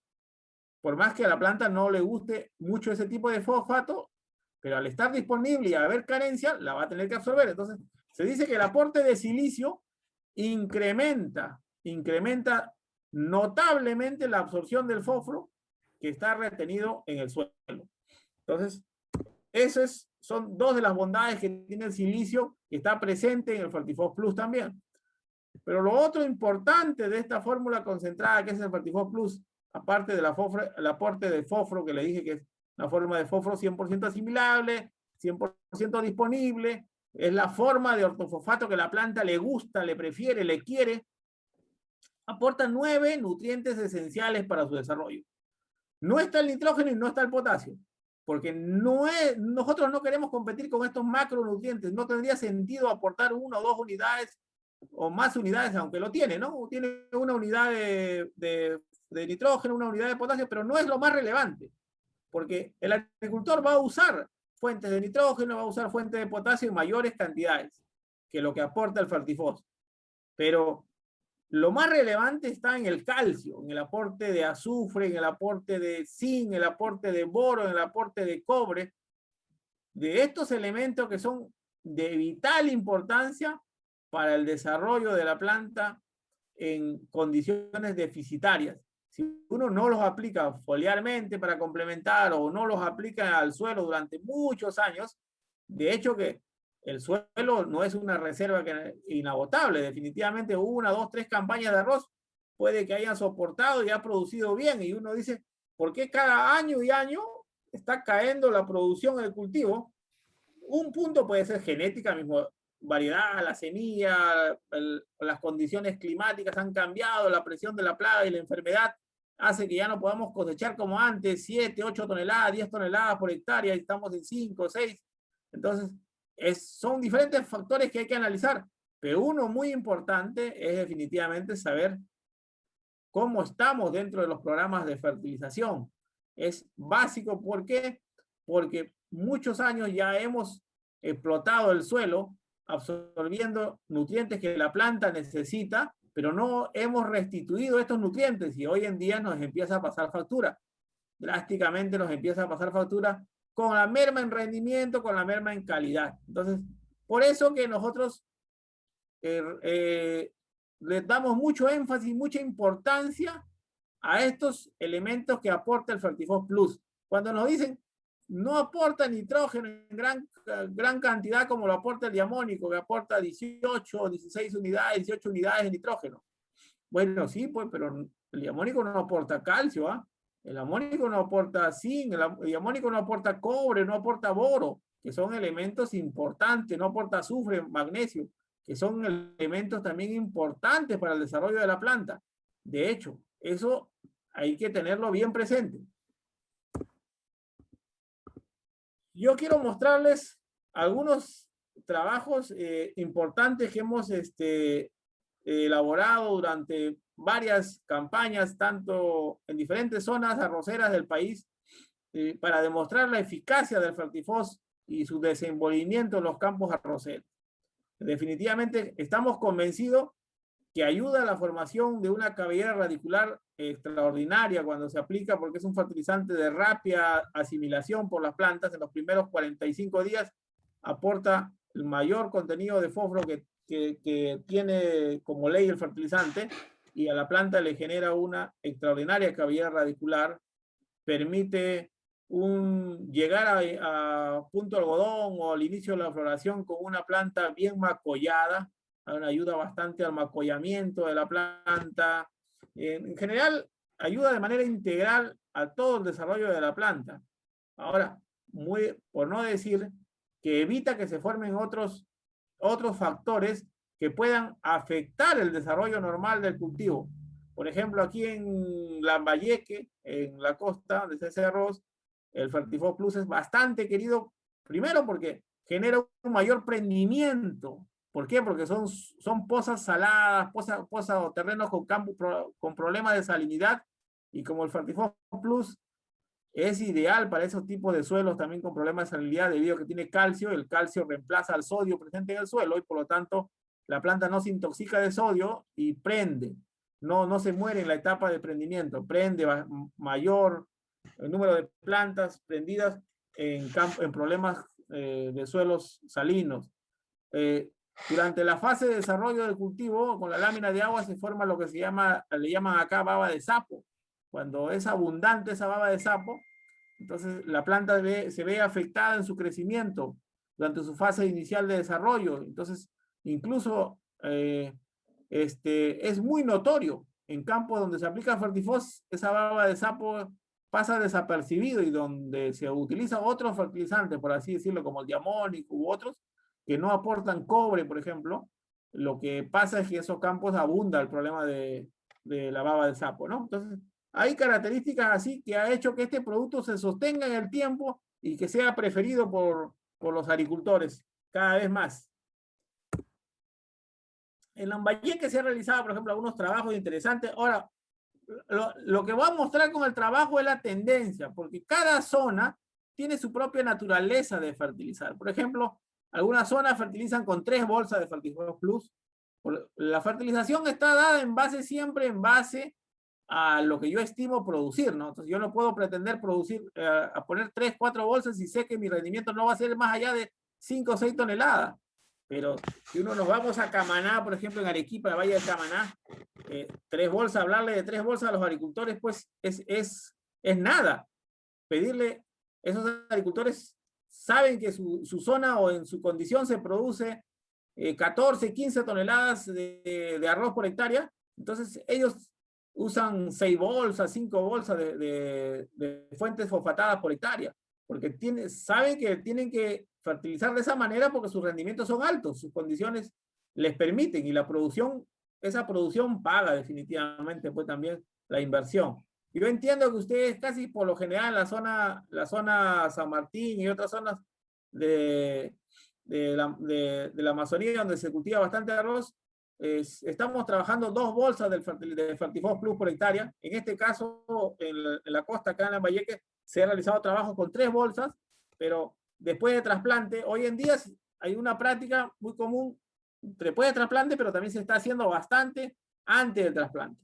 Por más que a la planta no le guste mucho ese tipo de fosfato, pero al estar disponible y haber carencia, la va a tener que absorber. Entonces, se dice que el aporte de silicio incrementa notablemente la absorción del fósforo que está retenido en el suelo. Entonces, son dos de las bondades que tiene el silicio, que está presente en el Fertifos Plus también. Pero lo otro importante de esta fórmula concentrada que es el Fertifos Plus, aparte del aporte de fósforo que le dije que es una forma de fósforo 100% asimilable, 100% disponible, es la forma de ortofosfato que la planta le gusta, le prefiere, le quiere, aporta 9 nutrientes esenciales para su desarrollo. No está el nitrógeno y no está el potasio, porque nosotros no queremos competir con estos macronutrientes. No tendría sentido aportar 1 o 2 unidades o más unidades, aunque lo tiene, ¿no? Tiene una unidad de nitrógeno, una unidad de potasio, pero no es lo más relevante, porque el agricultor va a usar fuentes de nitrógeno, va a usar fuentes de potasio en mayores cantidades que lo que aporta el Fertifos. Pero lo más relevante está en el calcio, en el aporte de azufre, en el aporte de zinc, en el aporte de boro, en el aporte de cobre, de estos elementos que son de vital importancia para el desarrollo de la planta en condiciones deficitarias. Si uno no los aplica foliarmente para complementar o no los aplica al suelo durante muchos años, de hecho que el suelo no es una reserva inagotable. Definitivamente 1, 2, 3 campañas de arroz puede que hayan soportado y ha producido bien. Y uno dice, ¿por qué cada año y año está cayendo la producción en el cultivo? Un punto puede ser genética, mismo variedad, la semilla, las condiciones climáticas han cambiado, la presión de la plaga y la enfermedad hace que ya no podamos cosechar como antes, 7, 8 toneladas, 10 toneladas por hectárea, y estamos en 5, 6. Entonces, son diferentes factores que hay que analizar, pero uno muy importante es definitivamente saber cómo estamos dentro de los programas de fertilización. Es básico, ¿por qué? Porque muchos años ya hemos explotado el suelo absorbiendo nutrientes que la planta necesita, pero no hemos restituido estos nutrientes y hoy en día nos empieza a pasar factura. Drásticamente nos empieza a pasar factura con la merma en rendimiento, con la merma en calidad. Entonces, por eso que nosotros le damos mucho énfasis, mucha importancia a estos elementos que aporta el Fertifos Plus. Cuando nos dicen, no aporta nitrógeno en gran cantidad como lo aporta el diamónico, que aporta 18, 16 unidades, 18 unidades de nitrógeno. Bueno, sí, pues, pero el diamónico no aporta calcio, ¿ah? El amónico no aporta zinc, el diamónico no aporta cobre, no aporta boro, que son elementos importantes, no aporta azufre, magnesio, que son elementos también importantes para el desarrollo de la planta. De hecho, eso hay que tenerlo bien presente. Yo quiero mostrarles algunos trabajos importantes que hemos elaborado durante varias campañas, tanto en diferentes zonas arroceras del país, para demostrar la eficacia del Fertifos y su desenvolvimiento en los campos arroceros. Definitivamente estamos convencidos que ayuda a la formación de una cabellera radicular extraordinaria cuando se aplica, porque es un fertilizante de rápida asimilación por las plantas. En los primeros 45 días aporta el mayor contenido de fósforo que tiene como ley el fertilizante, y a la planta le genera una extraordinaria cabellera radicular, permite llegar a punto algodón o al inicio de la floración con una planta bien macollada, ayuda bastante al macollamiento de la planta. En general, ayuda de manera integral a todo el desarrollo de la planta. Ahora, por no decir que evita que se formen otros factores que puedan afectar el desarrollo normal del cultivo. Por ejemplo, aquí en Lambayeque, en la costa de ese arroz, el Fertifos Plus es bastante querido, primero porque genera un mayor prendimiento. ¿Por qué? Porque son pozas saladas, pozas o terrenos con problemas de salinidad, y como el Fertifos Plus es ideal para esos tipos de suelos también con problemas de salinidad, debido a que tiene calcio, el calcio reemplaza al sodio presente en el suelo y por lo tanto la planta no se intoxica de sodio y prende. No se muere en la etapa de prendimiento, prende mayor el número de plantas prendidas en problemas de suelos salinos. Durante la fase de desarrollo del cultivo, con la lámina de agua se forma lo que le llaman acá baba de sapo. Cuando es abundante esa baba de sapo, entonces la planta se ve afectada en su crecimiento durante su fase inicial de desarrollo. Entonces, incluso es muy notorio en campos donde se aplica Fertifos, esa baba de sapo pasa desapercibido, y donde se utiliza otro fertilizante, por así decirlo, como el diamónico u otros, que no aportan cobre, por ejemplo, lo que pasa es que esos campos abunda el problema de la baba de sapo, ¿no? Entonces, hay características así que ha hecho que este producto se sostenga en el tiempo y que sea preferido por los agricultores cada vez más. En Lambayeque se han realizado, por ejemplo, algunos trabajos interesantes. Ahora, lo que voy a mostrar con el trabajo es la tendencia, porque cada zona tiene su propia naturaleza de fertilizar. Por ejemplo, algunas zonas fertilizan con 3 bolsas de Fertifos Plus. La fertilización está dada en base siempre en base a lo que yo estimo producir, ¿no? Entonces yo no puedo pretender producir, a poner 3, 4 bolsas y sé que mi rendimiento no va a ser más allá de 5 o 6 toneladas. Pero si uno nos vamos a Camaná, por ejemplo, en Arequipa, el Valle de Camaná, 3 bolsas, hablarle de 3 bolsas a los agricultores, pues es nada. Pedirle, esos agricultores saben que su zona o en su condición se produce 14, 15 toneladas de arroz por hectárea, entonces ellos usan 6 bolsas, 5 bolsas de fuentes fosfatadas por hectárea, porque saben que tienen que fertilizar de esa manera porque sus rendimientos son altos, sus condiciones les permiten, y la producción, esa producción paga definitivamente pues también la inversión. Yo entiendo que ustedes casi por lo general la zona San Martín y otras zonas de la Amazonía, donde se cultiva bastante arroz, estamos trabajando 2 bolsas de Fertifos Plus por hectárea. En este caso, en la costa, acá en Lambayeque, se ha realizado trabajo con 3 bolsas, pero después de trasplante, hoy en día hay una práctica muy común después de trasplante, pero también se está haciendo bastante antes del trasplante.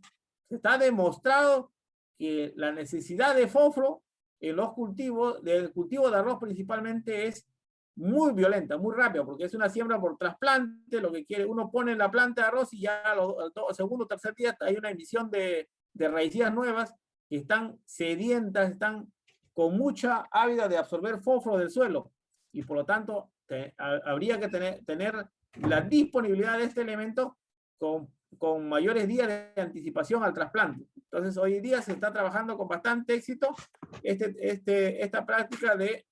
Se está demostrado que la necesidad de fósforo en los cultivos, del cultivo de arroz principalmente, es muy violenta, muy rápida, porque es una siembra por trasplante. Lo que quiere, uno pone la planta de arroz y ya al segundo o tercer día hay una emisión de raíces nuevas que están sedientas, están con mucha ávida de absorber fósforo del suelo, y por lo tanto habría que tener la disponibilidad de este elemento con mayores días de anticipación al trasplante. Entonces hoy en día se está trabajando con bastante éxito esta práctica de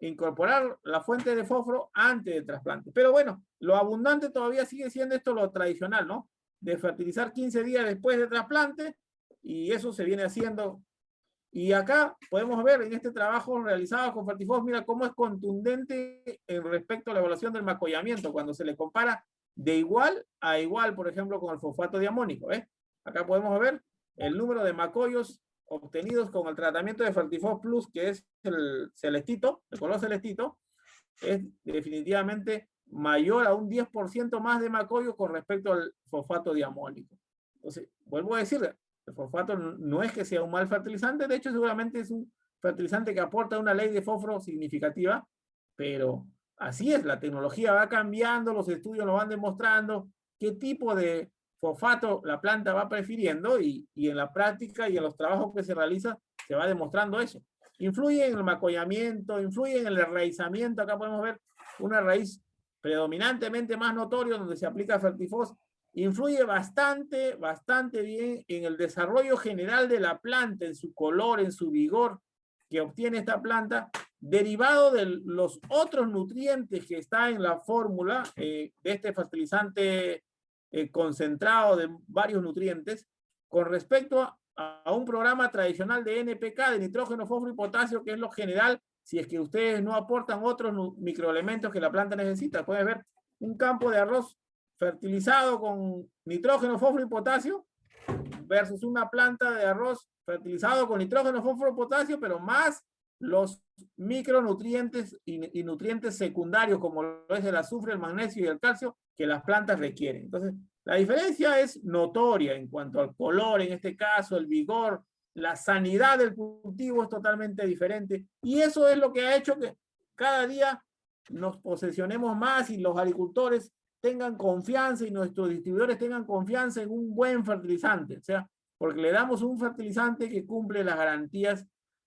incorporar la fuente de fósforo antes del trasplante. Pero bueno, lo abundante todavía sigue siendo esto lo tradicional, ¿no? De fertilizar 15 días después del trasplante, y eso se viene haciendo. Y acá podemos ver en este trabajo realizado con Fertifos, mira cómo es contundente en respecto a la evaluación del macollamiento cuando se le compara de igual a igual, por ejemplo, con el fosfato diamónico. Acá podemos ver el número de macollos obtenidos con el tratamiento de Fertifos Plus, que es el celestito, el color celestito, es definitivamente mayor a un 10% más de macollos con respecto al fosfato diamónico. Entonces, vuelvo a decir, el fosfato no es que sea un mal fertilizante, de hecho seguramente es un fertilizante que aporta una ley de fósforo significativa, pero así es, la tecnología va cambiando, los estudios nos van demostrando qué tipo de fosfato la planta va prefiriendo, y en la práctica y en los trabajos que se realizan se va demostrando eso. Influye en el macollamiento, influye en el enraizamiento. Acá podemos ver una raíz predominantemente más notorio donde se aplica Fertifos. Influye bastante bien en el desarrollo general de la planta, en su color, en su vigor que obtiene esta planta, derivado de los otros nutrientes que está en la fórmula de este fertilizante concentrado de varios nutrientes, con respecto a un programa tradicional de NPK, de nitrógeno, fósforo y potasio, que es lo general si es que ustedes no aportan otros microelementos que la planta necesita. Puedes ver un campo de arroz fertilizado con nitrógeno, fósforo y potasio versus una planta de arroz fertilizado con nitrógeno, fósforo, potasio, pero más los micronutrientes y nutrientes secundarios como lo es el azufre, el magnesio y el calcio que las plantas requieren. Entonces, la diferencia es notoria en cuanto al color, en este caso, el vigor, la sanidad del cultivo es totalmente diferente, y eso es lo que ha hecho que cada día nos posesionemos más y los agricultores tengan confianza y nuestros distribuidores tengan confianza en un buen fertilizante, o sea, porque le damos un fertilizante que cumple las garantías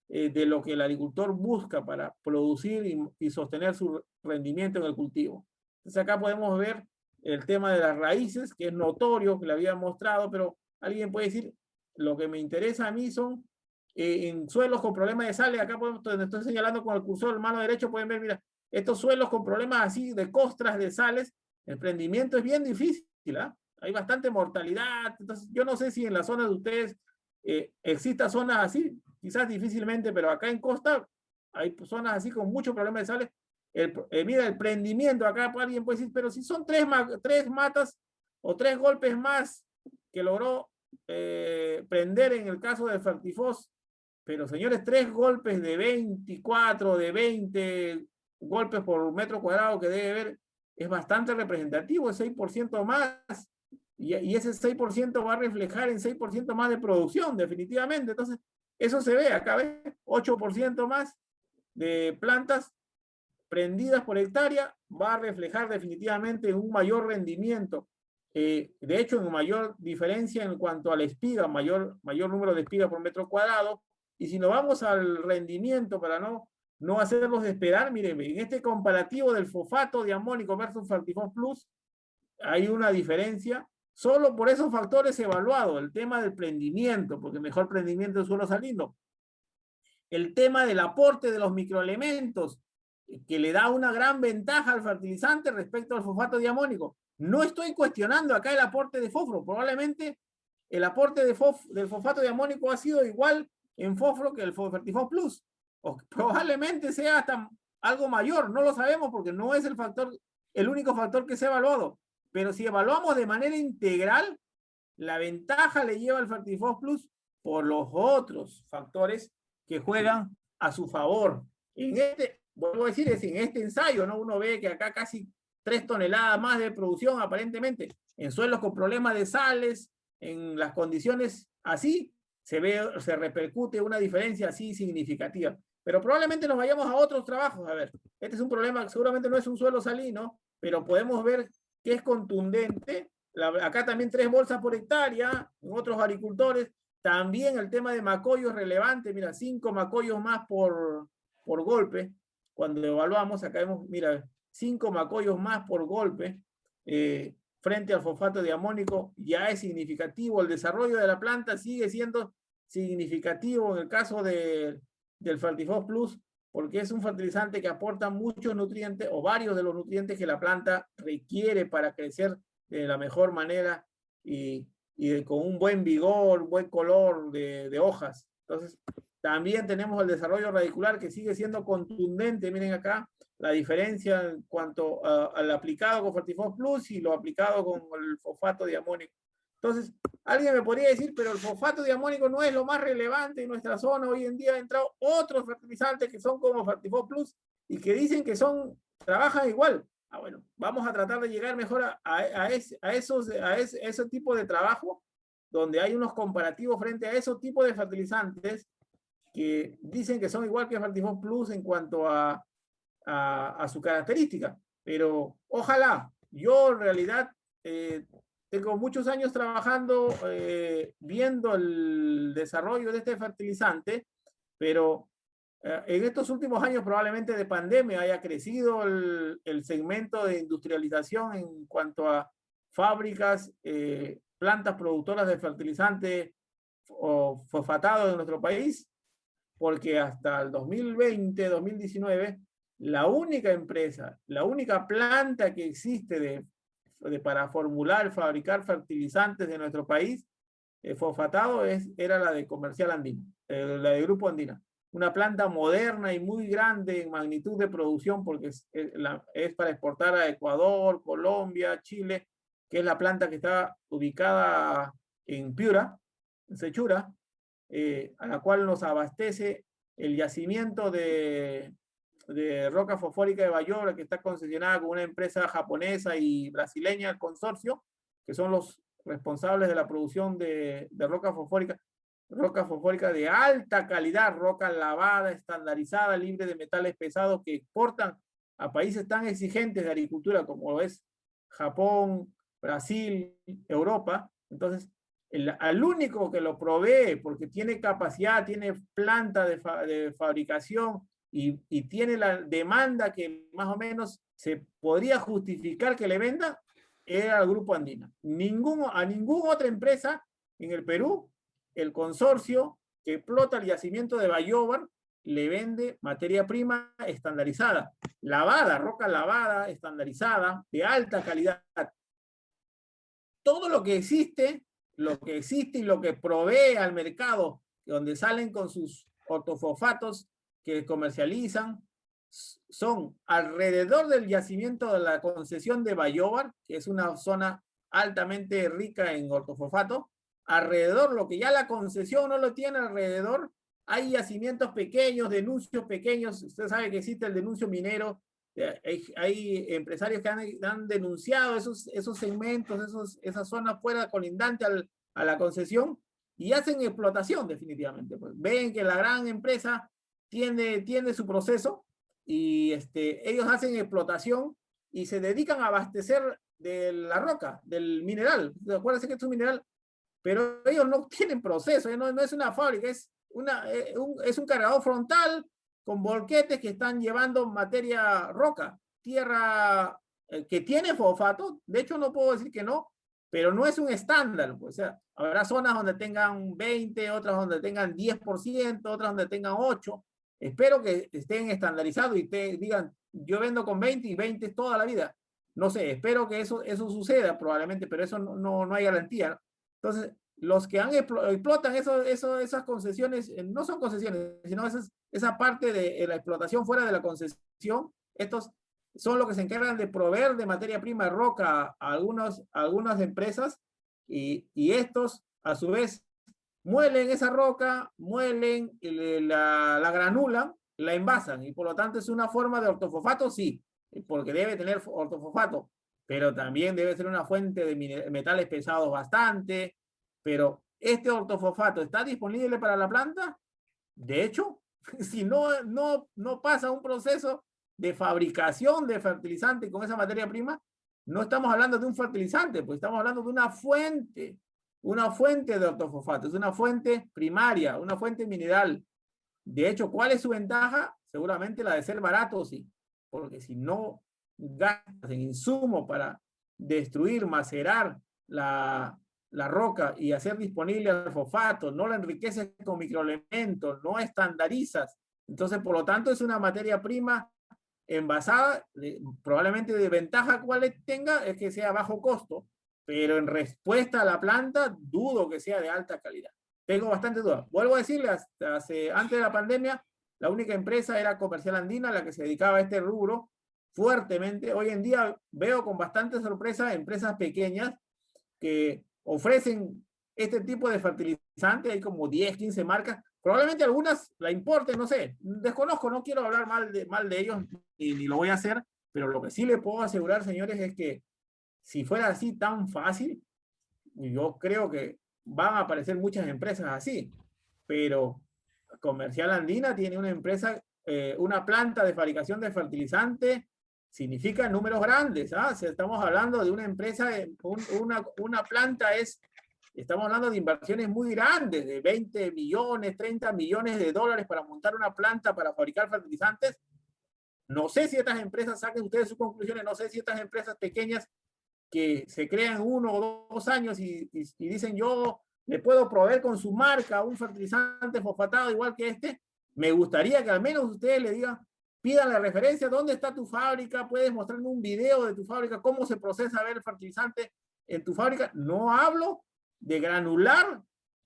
de lo que el agricultor busca para producir y sostener su rendimiento en el cultivo. Entonces acá podemos ver el tema de las raíces, que es notorio, que le había mostrado, pero alguien puede decir, lo que me interesa a mí son en suelos con problemas de sales. Acá podemos, estoy señalando con el cursor de mano derecho, pueden ver, mira, estos suelos con problemas así de costras de sales, el emprendimiento es bien difícil, ¿eh? Hay bastante mortalidad. Entonces yo no sé si en la zona de ustedes existan zonas así, quizás difícilmente, pero acá en costa hay zonas así con muchos problemas de sales. Mira, el prendimiento, acá alguien puede decir, pero si son tres matas o 3 golpes más que logró prender en el caso de Fertifos. Pero señores, 3 golpes de 24, de 20 golpes por metro cuadrado que debe haber, es bastante representativo, es 6% más. Y ese 6% va a reflejar en 6% más de producción, definitivamente. Entonces, eso se ve acá, ¿ves? 8% más de plantas prendidas por hectárea va a reflejar definitivamente un mayor rendimiento. De hecho, en mayor diferencia en cuanto a la espiga, mayor número de espigas por metro cuadrado. Y si nos vamos al rendimiento, para no hacerlos esperar, miren, en este comparativo del fosfato de amónico versus Fertifos Plus, hay una diferencia. Solo por esos factores evaluados, el tema del prendimiento, porque mejor prendimiento del suelo salino, el tema del aporte de los microelementos, que le da una gran ventaja al fertilizante respecto al fosfato diamónico. No estoy cuestionando acá el aporte de fósforo, probablemente el aporte del fosfato diamónico ha sido igual en fósforo que el Fertifos Plus, o probablemente sea hasta algo mayor, no lo sabemos porque no es el único factor que se ha evaluado. Pero si evaluamos de manera integral, la ventaja le lleva al Fertifos Plus por los otros factores que juegan a su favor. Vuelvo a decir, es en este ensayo, ¿no? Uno ve que acá casi 3 toneladas más de producción, aparentemente, en suelos con problemas de sales, en las condiciones así, se repercute una diferencia así significativa. Pero probablemente nos vayamos a otros trabajos. A ver, este es un problema, seguramente no es un suelo salino, pero podemos ver que es contundente. Acá también 3 bolsas por hectárea, en otros agricultores. También el tema de macollo es relevante. Mira, 5 macollos más por golpe. Cuando evaluamos, acá vemos, mira, 5 macollos más por golpe frente al fosfato diamónico, ya es significativo. El desarrollo de la planta sigue siendo significativo en el caso del Fertifos Plus, porque es un fertilizante que aporta muchos nutrientes o varios de los nutrientes que la planta requiere para crecer de la mejor manera y con un buen vigor, buen color de hojas. Entonces, también tenemos el desarrollo radicular que sigue siendo contundente. Miren acá la diferencia en cuanto al aplicado con Fertifos Plus y lo aplicado con el fosfato diamónico. Entonces, alguien me podría decir, pero el fosfato diamónico no es lo más relevante en nuestra zona. Hoy en día han entrado otros fertilizantes que son como Fertifos Plus y que dicen que trabajan igual. Bueno, vamos a tratar de llegar mejor a ese tipo de trabajo donde hay unos comparativos frente a esos tipos de fertilizantes que dicen que son igual que Fertifos Plus en cuanto a su característica. Pero ojalá, yo en realidad tengo muchos años trabajando, viendo el desarrollo de este fertilizante, pero en estos últimos años probablemente de pandemia haya crecido el segmento de industrialización en cuanto a fábricas, plantas productoras de fertilizante o fosfatado en nuestro país, porque hasta el 2020, 2019, la única empresa, la única planta que existe para formular, fabricar fertilizantes de nuestro país, fosfatado, era la de Comercial Andina, la de Grupo Andina. Una planta moderna y muy grande en magnitud de producción, porque es para exportar a Ecuador, Colombia, Chile, que es la planta que está ubicada en Piura, en Sechura, a la cual nos abastece el yacimiento de roca fosfórica de Bayobra, que está concesionada con una empresa japonesa y brasileña, el consorcio, que son los responsables de la producción de roca fosfórica de alta calidad, roca lavada, estandarizada, libre de metales pesados, que exportan a países tan exigentes de agricultura como lo es Japón, Brasil, Europa. Entonces, al único que lo provee, porque tiene capacidad, tiene planta de fabricación y tiene la demanda que más o menos se podría justificar que le venda, era el Grupo Andina. A ninguna otra empresa en el Perú, el consorcio que explota el yacimiento de Bayóvar le vende materia prima estandarizada, lavada, roca lavada, estandarizada, de alta calidad. Todo lo que existe y lo que provee al mercado, donde salen con sus ortofosfatos que comercializan, son alrededor del yacimiento de la concesión de Bayóvar, que es una zona altamente rica en ortofosfato. Alrededor, lo que ya la concesión no lo tiene alrededor, hay yacimientos pequeños, denuncios pequeños. Usted sabe que existe el denuncio minero. Hay empresarios que han denunciado esos segmentos, esas zonas fuera colindantes a la concesión y hacen explotación definitivamente. Pues ven que la gran empresa tiene su proceso y ellos hacen explotación y se dedican a abastecer de la roca, del mineral. Acuérdense que es un mineral, pero ellos no tienen proceso, no es una fábrica, es un cargador frontal con volquetes que están llevando materia roca, tierra que tiene fosfato. De hecho, no puedo decir que no, pero no es un estándar. Pues, o sea, habrá zonas donde tengan 20, otras donde tengan 10%, otras donde tengan 8%. Espero que estén estandarizados y te digan, yo vendo con 20 y 20 toda la vida. No sé, espero que eso suceda probablemente, pero eso no hay garantía, ¿no? Entonces, los que explotan esas concesiones, no son concesiones, sino esa parte de la explotación fuera de la concesión, estos son los que se encargan de proveer de materia prima roca a algunas empresas y estos, a su vez, muelen esa roca, muelen, la granulan, la envasan y por lo tanto es una forma de ortofosfato, sí, porque debe tener ortofosfato, pero también debe ser una fuente de metales pesados bastante. Pero este ortofosfato está disponible para la planta. De hecho, si no pasa un proceso de fabricación de fertilizante con esa materia prima, no estamos hablando de un fertilizante, pues estamos hablando de una fuente de ortofosfato, es una fuente primaria, una fuente mineral. De hecho, ¿cuál es su ventaja? Seguramente la de ser barato, sí, porque si no gastas en insumo para destruir, macerar la roca y hacer disponible el fosfato, no la enriqueces con microelementos, no estandarizas, entonces por lo tanto es una materia prima envasada, probablemente de ventaja cual tenga es que sea bajo costo, pero en respuesta a la planta dudo que sea de alta calidad. Tengo bastante dudas. Vuelvo a decirle, antes de la pandemia, la única empresa era Comercial Andina, la que se dedicaba a este rubro fuertemente. Hoy en día veo con bastante sorpresa empresas pequeñas que ofrecen este tipo de fertilizante. Hay como 10, 15 marcas. Probablemente algunas la importen, no sé. Desconozco, no quiero hablar mal de ellos, ni lo voy a hacer, pero lo que sí le puedo asegurar, señores, es que si fuera así tan fácil, yo creo que van a aparecer muchas empresas así, pero Comercial Andina tiene una empresa, una planta de fabricación de fertilizante, significa números grandes, ¿ah? Si estamos hablando de una empresa, una planta estamos hablando de inversiones muy grandes, de 20 millones, 30 millones de dólares para montar una planta para fabricar fertilizantes. No sé si estas empresas, saquen ustedes sus conclusiones, no sé si estas empresas pequeñas que se crean 1 o 2 años y dicen yo le puedo proveer con su marca un fertilizante fosfatado igual que este, me gustaría que al menos ustedes le digan, pidan la referencia, ¿dónde está tu fábrica? Puedes mostrarme un video de tu fábrica, cómo se procesa el fertilizante en tu fábrica. No hablo de granular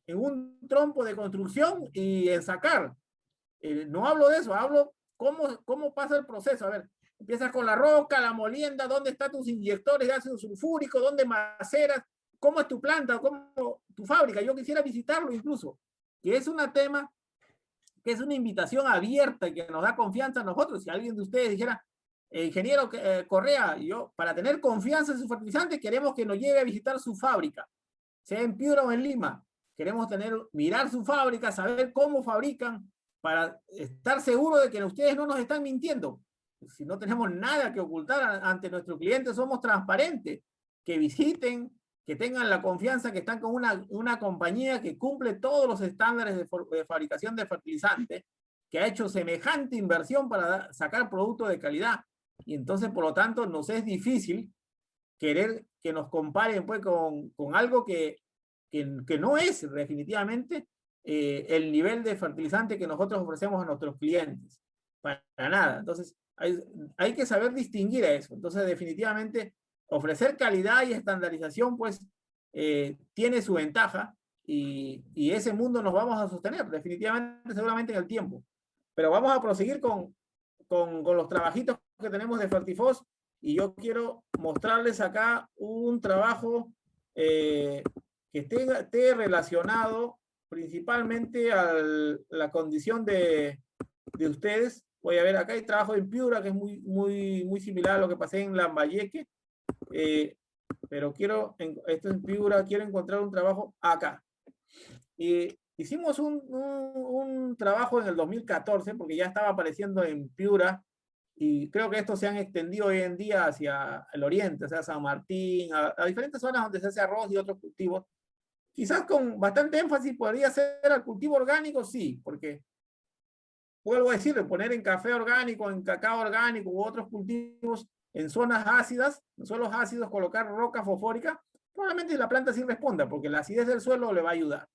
en un trompo de construcción y en sacar. No hablo de eso, hablo cómo pasa el proceso. A ver, empiezas con la roca, la molienda, ¿dónde están tus inyectores de ácido sulfúrico? ¿Dónde maceras? ¿Cómo es tu planta? ¿Cómo tu fábrica? Yo quisiera visitarlo incluso, que es un tema, que es una invitación abierta y que nos da confianza a nosotros. Si alguien de ustedes dijera, ingeniero Correa, yo, para tener confianza en su fertilizante, queremos que nos lleve a visitar su fábrica, sea en Piura o en Lima. Queremos mirar su fábrica, saber cómo fabrican, para estar seguro de que ustedes no nos están mintiendo. Si no tenemos nada que ocultar ante nuestros clientes, somos transparentes. Que visiten, que tengan la confianza que están con una compañía que cumple todos los estándares de fabricación de fertilizantes, que ha hecho semejante inversión para sacar productos de calidad. Y entonces, por lo tanto, nos es difícil querer que nos comparen pues, con algo que no es definitivamente el nivel de fertilizante que nosotros ofrecemos a nuestros clientes. Para nada. Entonces, hay que saber distinguir a eso. Entonces, definitivamente, ofrecer calidad y estandarización, pues, tiene su ventaja y ese mundo nos vamos a sostener, definitivamente, seguramente en el tiempo. Pero vamos a proseguir con los trabajitos que tenemos de Fertifos. y yo quiero mostrarles acá un trabajo que esté relacionado principalmente a la condición de ustedes. Voy a ver, acá hay trabajo en Piura que es muy similar a lo que pasé en Lambayeque, pero esto es en Piura, quiero encontrar un trabajo acá. Y hicimos un trabajo en el 2014, porque ya estaba apareciendo en Piura, y creo que estos se han extendido hoy en día hacia el oriente, o sea, San Martín, a diferentes zonas donde se hace arroz y otros cultivos. Quizás con bastante énfasis podría ser al cultivo orgánico, sí, porque vuelvo a decirle, poner en café orgánico, en cacao orgánico u otros cultivos en zonas ácidas, en suelos ácidos, colocar roca fosfórica, probablemente la planta sí responda, porque la acidez del suelo le va a ayudar.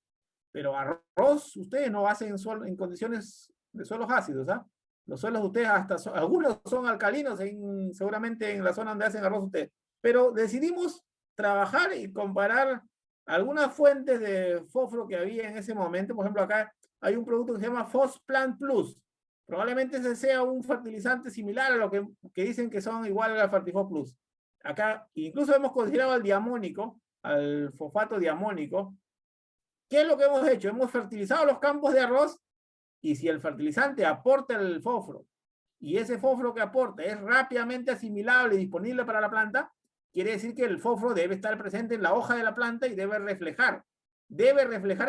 Pero arroz ustedes no hacen en condiciones de suelos ácidos, ¿ah? Los suelos de ustedes algunos son alcalinos, seguramente en la zona donde hacen arroz ustedes. Pero decidimos trabajar y comparar algunas fuentes de fósforo que había en ese momento. Por ejemplo, acá hay un producto que se llama Fosplant Plus. Probablemente ese sea un fertilizante similar a lo que dicen que son iguales al Fertifos Plus. Acá incluso hemos considerado al diamónico, al fosfato diamónico. ¿Qué es lo que hemos hecho? Hemos fertilizado los campos de arroz, y si el fertilizante aporta el fósforo y ese fósforo que aporta es rápidamente asimilable y disponible para la planta, quiere decir que el fósforo debe estar presente en la hoja de la planta y debe reflejar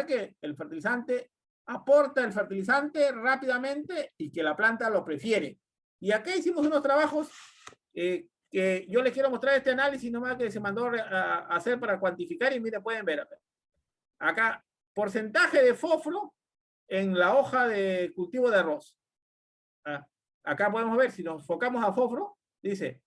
que el fertilizante aporta el fertilizante rápidamente y que la planta lo prefiere. Y acá hicimos unos trabajos que yo les quiero mostrar este análisis nomás que se mandó a hacer para cuantificar, y miren, pueden ver acá porcentaje de fósforo en la hoja de cultivo de arroz. Acá podemos ver, si nos enfocamos a fósforo, dice,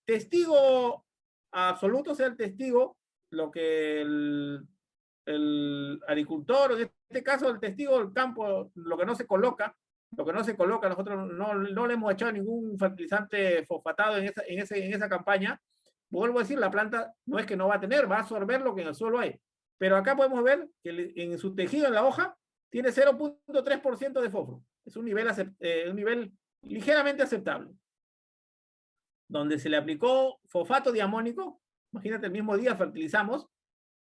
testigo absoluto, o sea, el testigo, lo que el agricultor, en este caso el testigo del campo, lo que no se coloca, nosotros no le hemos echado ningún fertilizante fosfatado en esa campaña. Vuelvo a decir, la planta no es que no va a tener, va a absorber lo que en el suelo hay. Pero acá podemos ver que en su tejido, en la hoja, tiene 0.3% de fósforo. Es un nivel ligeramente aceptable. Donde se le aplicó fosfato diamónico, imagínate, el mismo día fertilizamos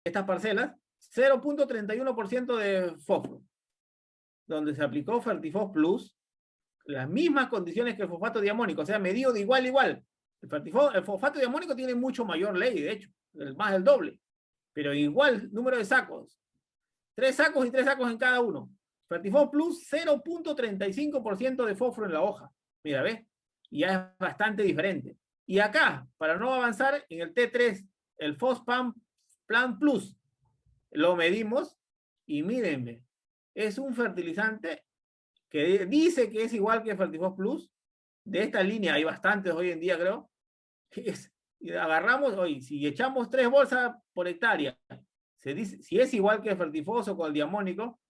estas parcelas, 0.31% de fósforo. Donde se aplicó Fertifos Plus, las mismas condiciones que el fosfato diamónico, o sea, medido de igual a igual. El fosfato diamónico tiene mucho mayor ley, de hecho, más del doble, pero igual número de sacos, 3 sacos y 3 sacos en cada uno. Fertifos Plus, 0.35% de fósforo en la hoja. Mira, ¿ves? Y ya es bastante diferente. Y acá, para no avanzar, en el T3, el Fosplant Plus, lo medimos y mírenme, es un fertilizante que dice que es igual que Fertifos Plus. De esta línea hay bastantes hoy en día, creo. Agarramos, hoy, si echamos 3 bolsas por hectárea, se dice, si es igual que el Fertifos o con el diamónico,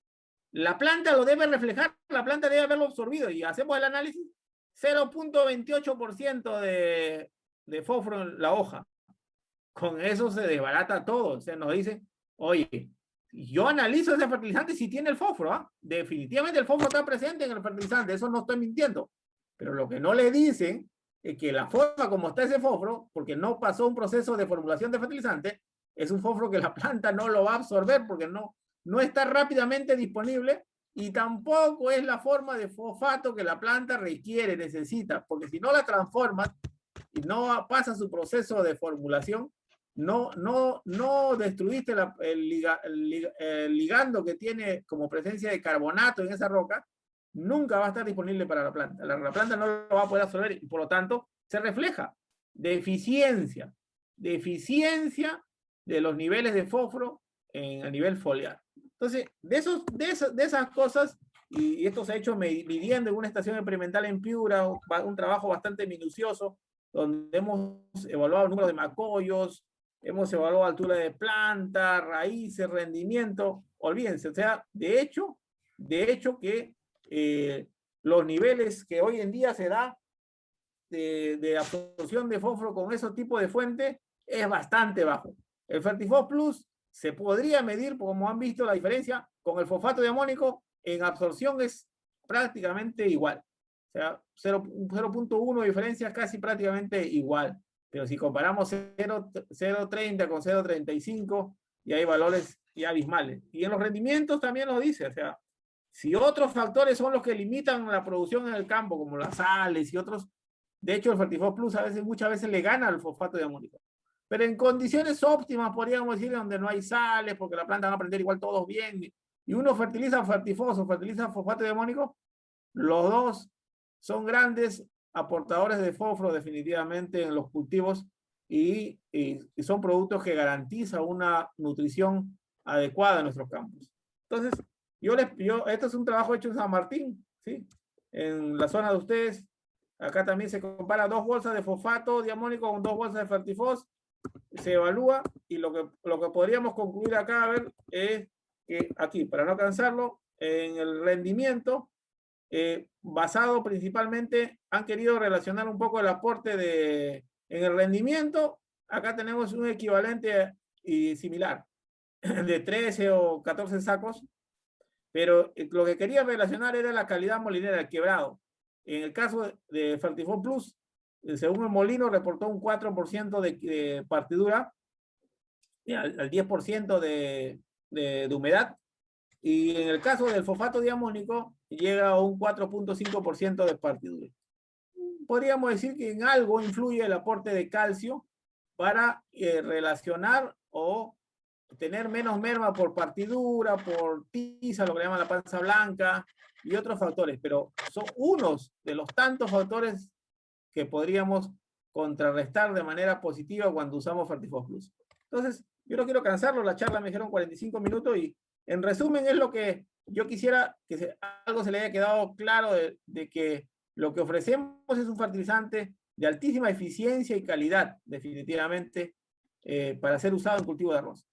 la planta lo debe reflejar, la planta debe haberlo absorbido, y hacemos el análisis, 0.28% de fósforo en la hoja. Con eso se desbarata todo. O sea, nos dice, oye, yo analizo ese fertilizante si tiene el fósforo, ¿ah? Definitivamente el fósforo está presente en el fertilizante, eso no estoy mintiendo. Pero lo que no le dicen es que la forma como está ese fósforo, porque no pasó un proceso de formulación de fertilizante, es un fósforo que la planta no lo va a absorber porque no está rápidamente disponible, y tampoco es la forma de fosfato que la planta requiere, necesita, porque si no la transformas y no pasa su proceso de formulación, no destruiste el ligando que tiene como presencia de carbonato en esa roca, nunca va a estar disponible para la planta. La planta no lo va a poder absorber y por lo tanto se refleja deficiencia de los niveles de fósforo a nivel foliar. Entonces, de esas cosas, y esto se ha hecho midiendo en una estación experimental en Piura, un trabajo bastante minucioso, donde hemos evaluado el número de macollos, hemos evaluado altura de planta, raíces, rendimiento. Olvídense, o sea, de hecho que los niveles que hoy en día se da de absorción de fósforo con esos tipos de fuentes es bastante bajo. El Fertifos Plus se podría medir, como han visto la diferencia, con el fosfato diamónico en absorción es prácticamente igual. O sea, 0.1 diferencia casi prácticamente igual. Pero si comparamos 0.30 con 0.35, y hay valores ya abismales. Y en los rendimientos también lo dice, o sea, si otros factores son los que limitan la producción en el campo, como las sales y otros, de hecho el Fertifos Plus muchas veces le gana al fosfato de amónico. Pero en condiciones óptimas, podríamos decir, donde no hay sales, porque la planta va a aprender igual todos bien, y uno fertiliza Fertifos o fertiliza fosfato de amónico, los dos son grandes aportadores de fósforo definitivamente en los cultivos y son productos que garantizan una nutrición adecuada en nuestros campos. Entonces, esto es un trabajo hecho en San Martín, ¿sí? En la zona de ustedes, acá también se compara 2 bolsas de fosfato de amónico con 2 bolsas de Fertifos, se evalúa y lo que podríamos concluir acá, a ver, es que aquí, para no cansarlo, en el rendimiento, basado principalmente, han querido relacionar un poco el aporte en el rendimiento. Acá tenemos un equivalente y similar de 13 o 14 sacos, pero lo que quería relacionar era la calidad molinera, el quebrado. En el caso de Fertifos Plus, según el molino, reportó un 4% de partidura, al 10% de humedad, y en el caso del fosfato diamónico llega a un 4.5% de partidura. Podríamos decir que en algo influye el aporte de calcio para relacionar o tener menos merma por partidura, por tiza, lo que llaman la panza blanca y otros factores, pero son unos de los tantos factores que podríamos contrarrestar de manera positiva cuando usamos Fertifos Plus. Entonces, yo no quiero cansarlo, la charla me dijeron 45 minutos y en resumen es lo que yo quisiera que algo se le haya quedado claro de que lo que ofrecemos es un fertilizante de altísima eficiencia y calidad, definitivamente, para ser usado en cultivo de arroz.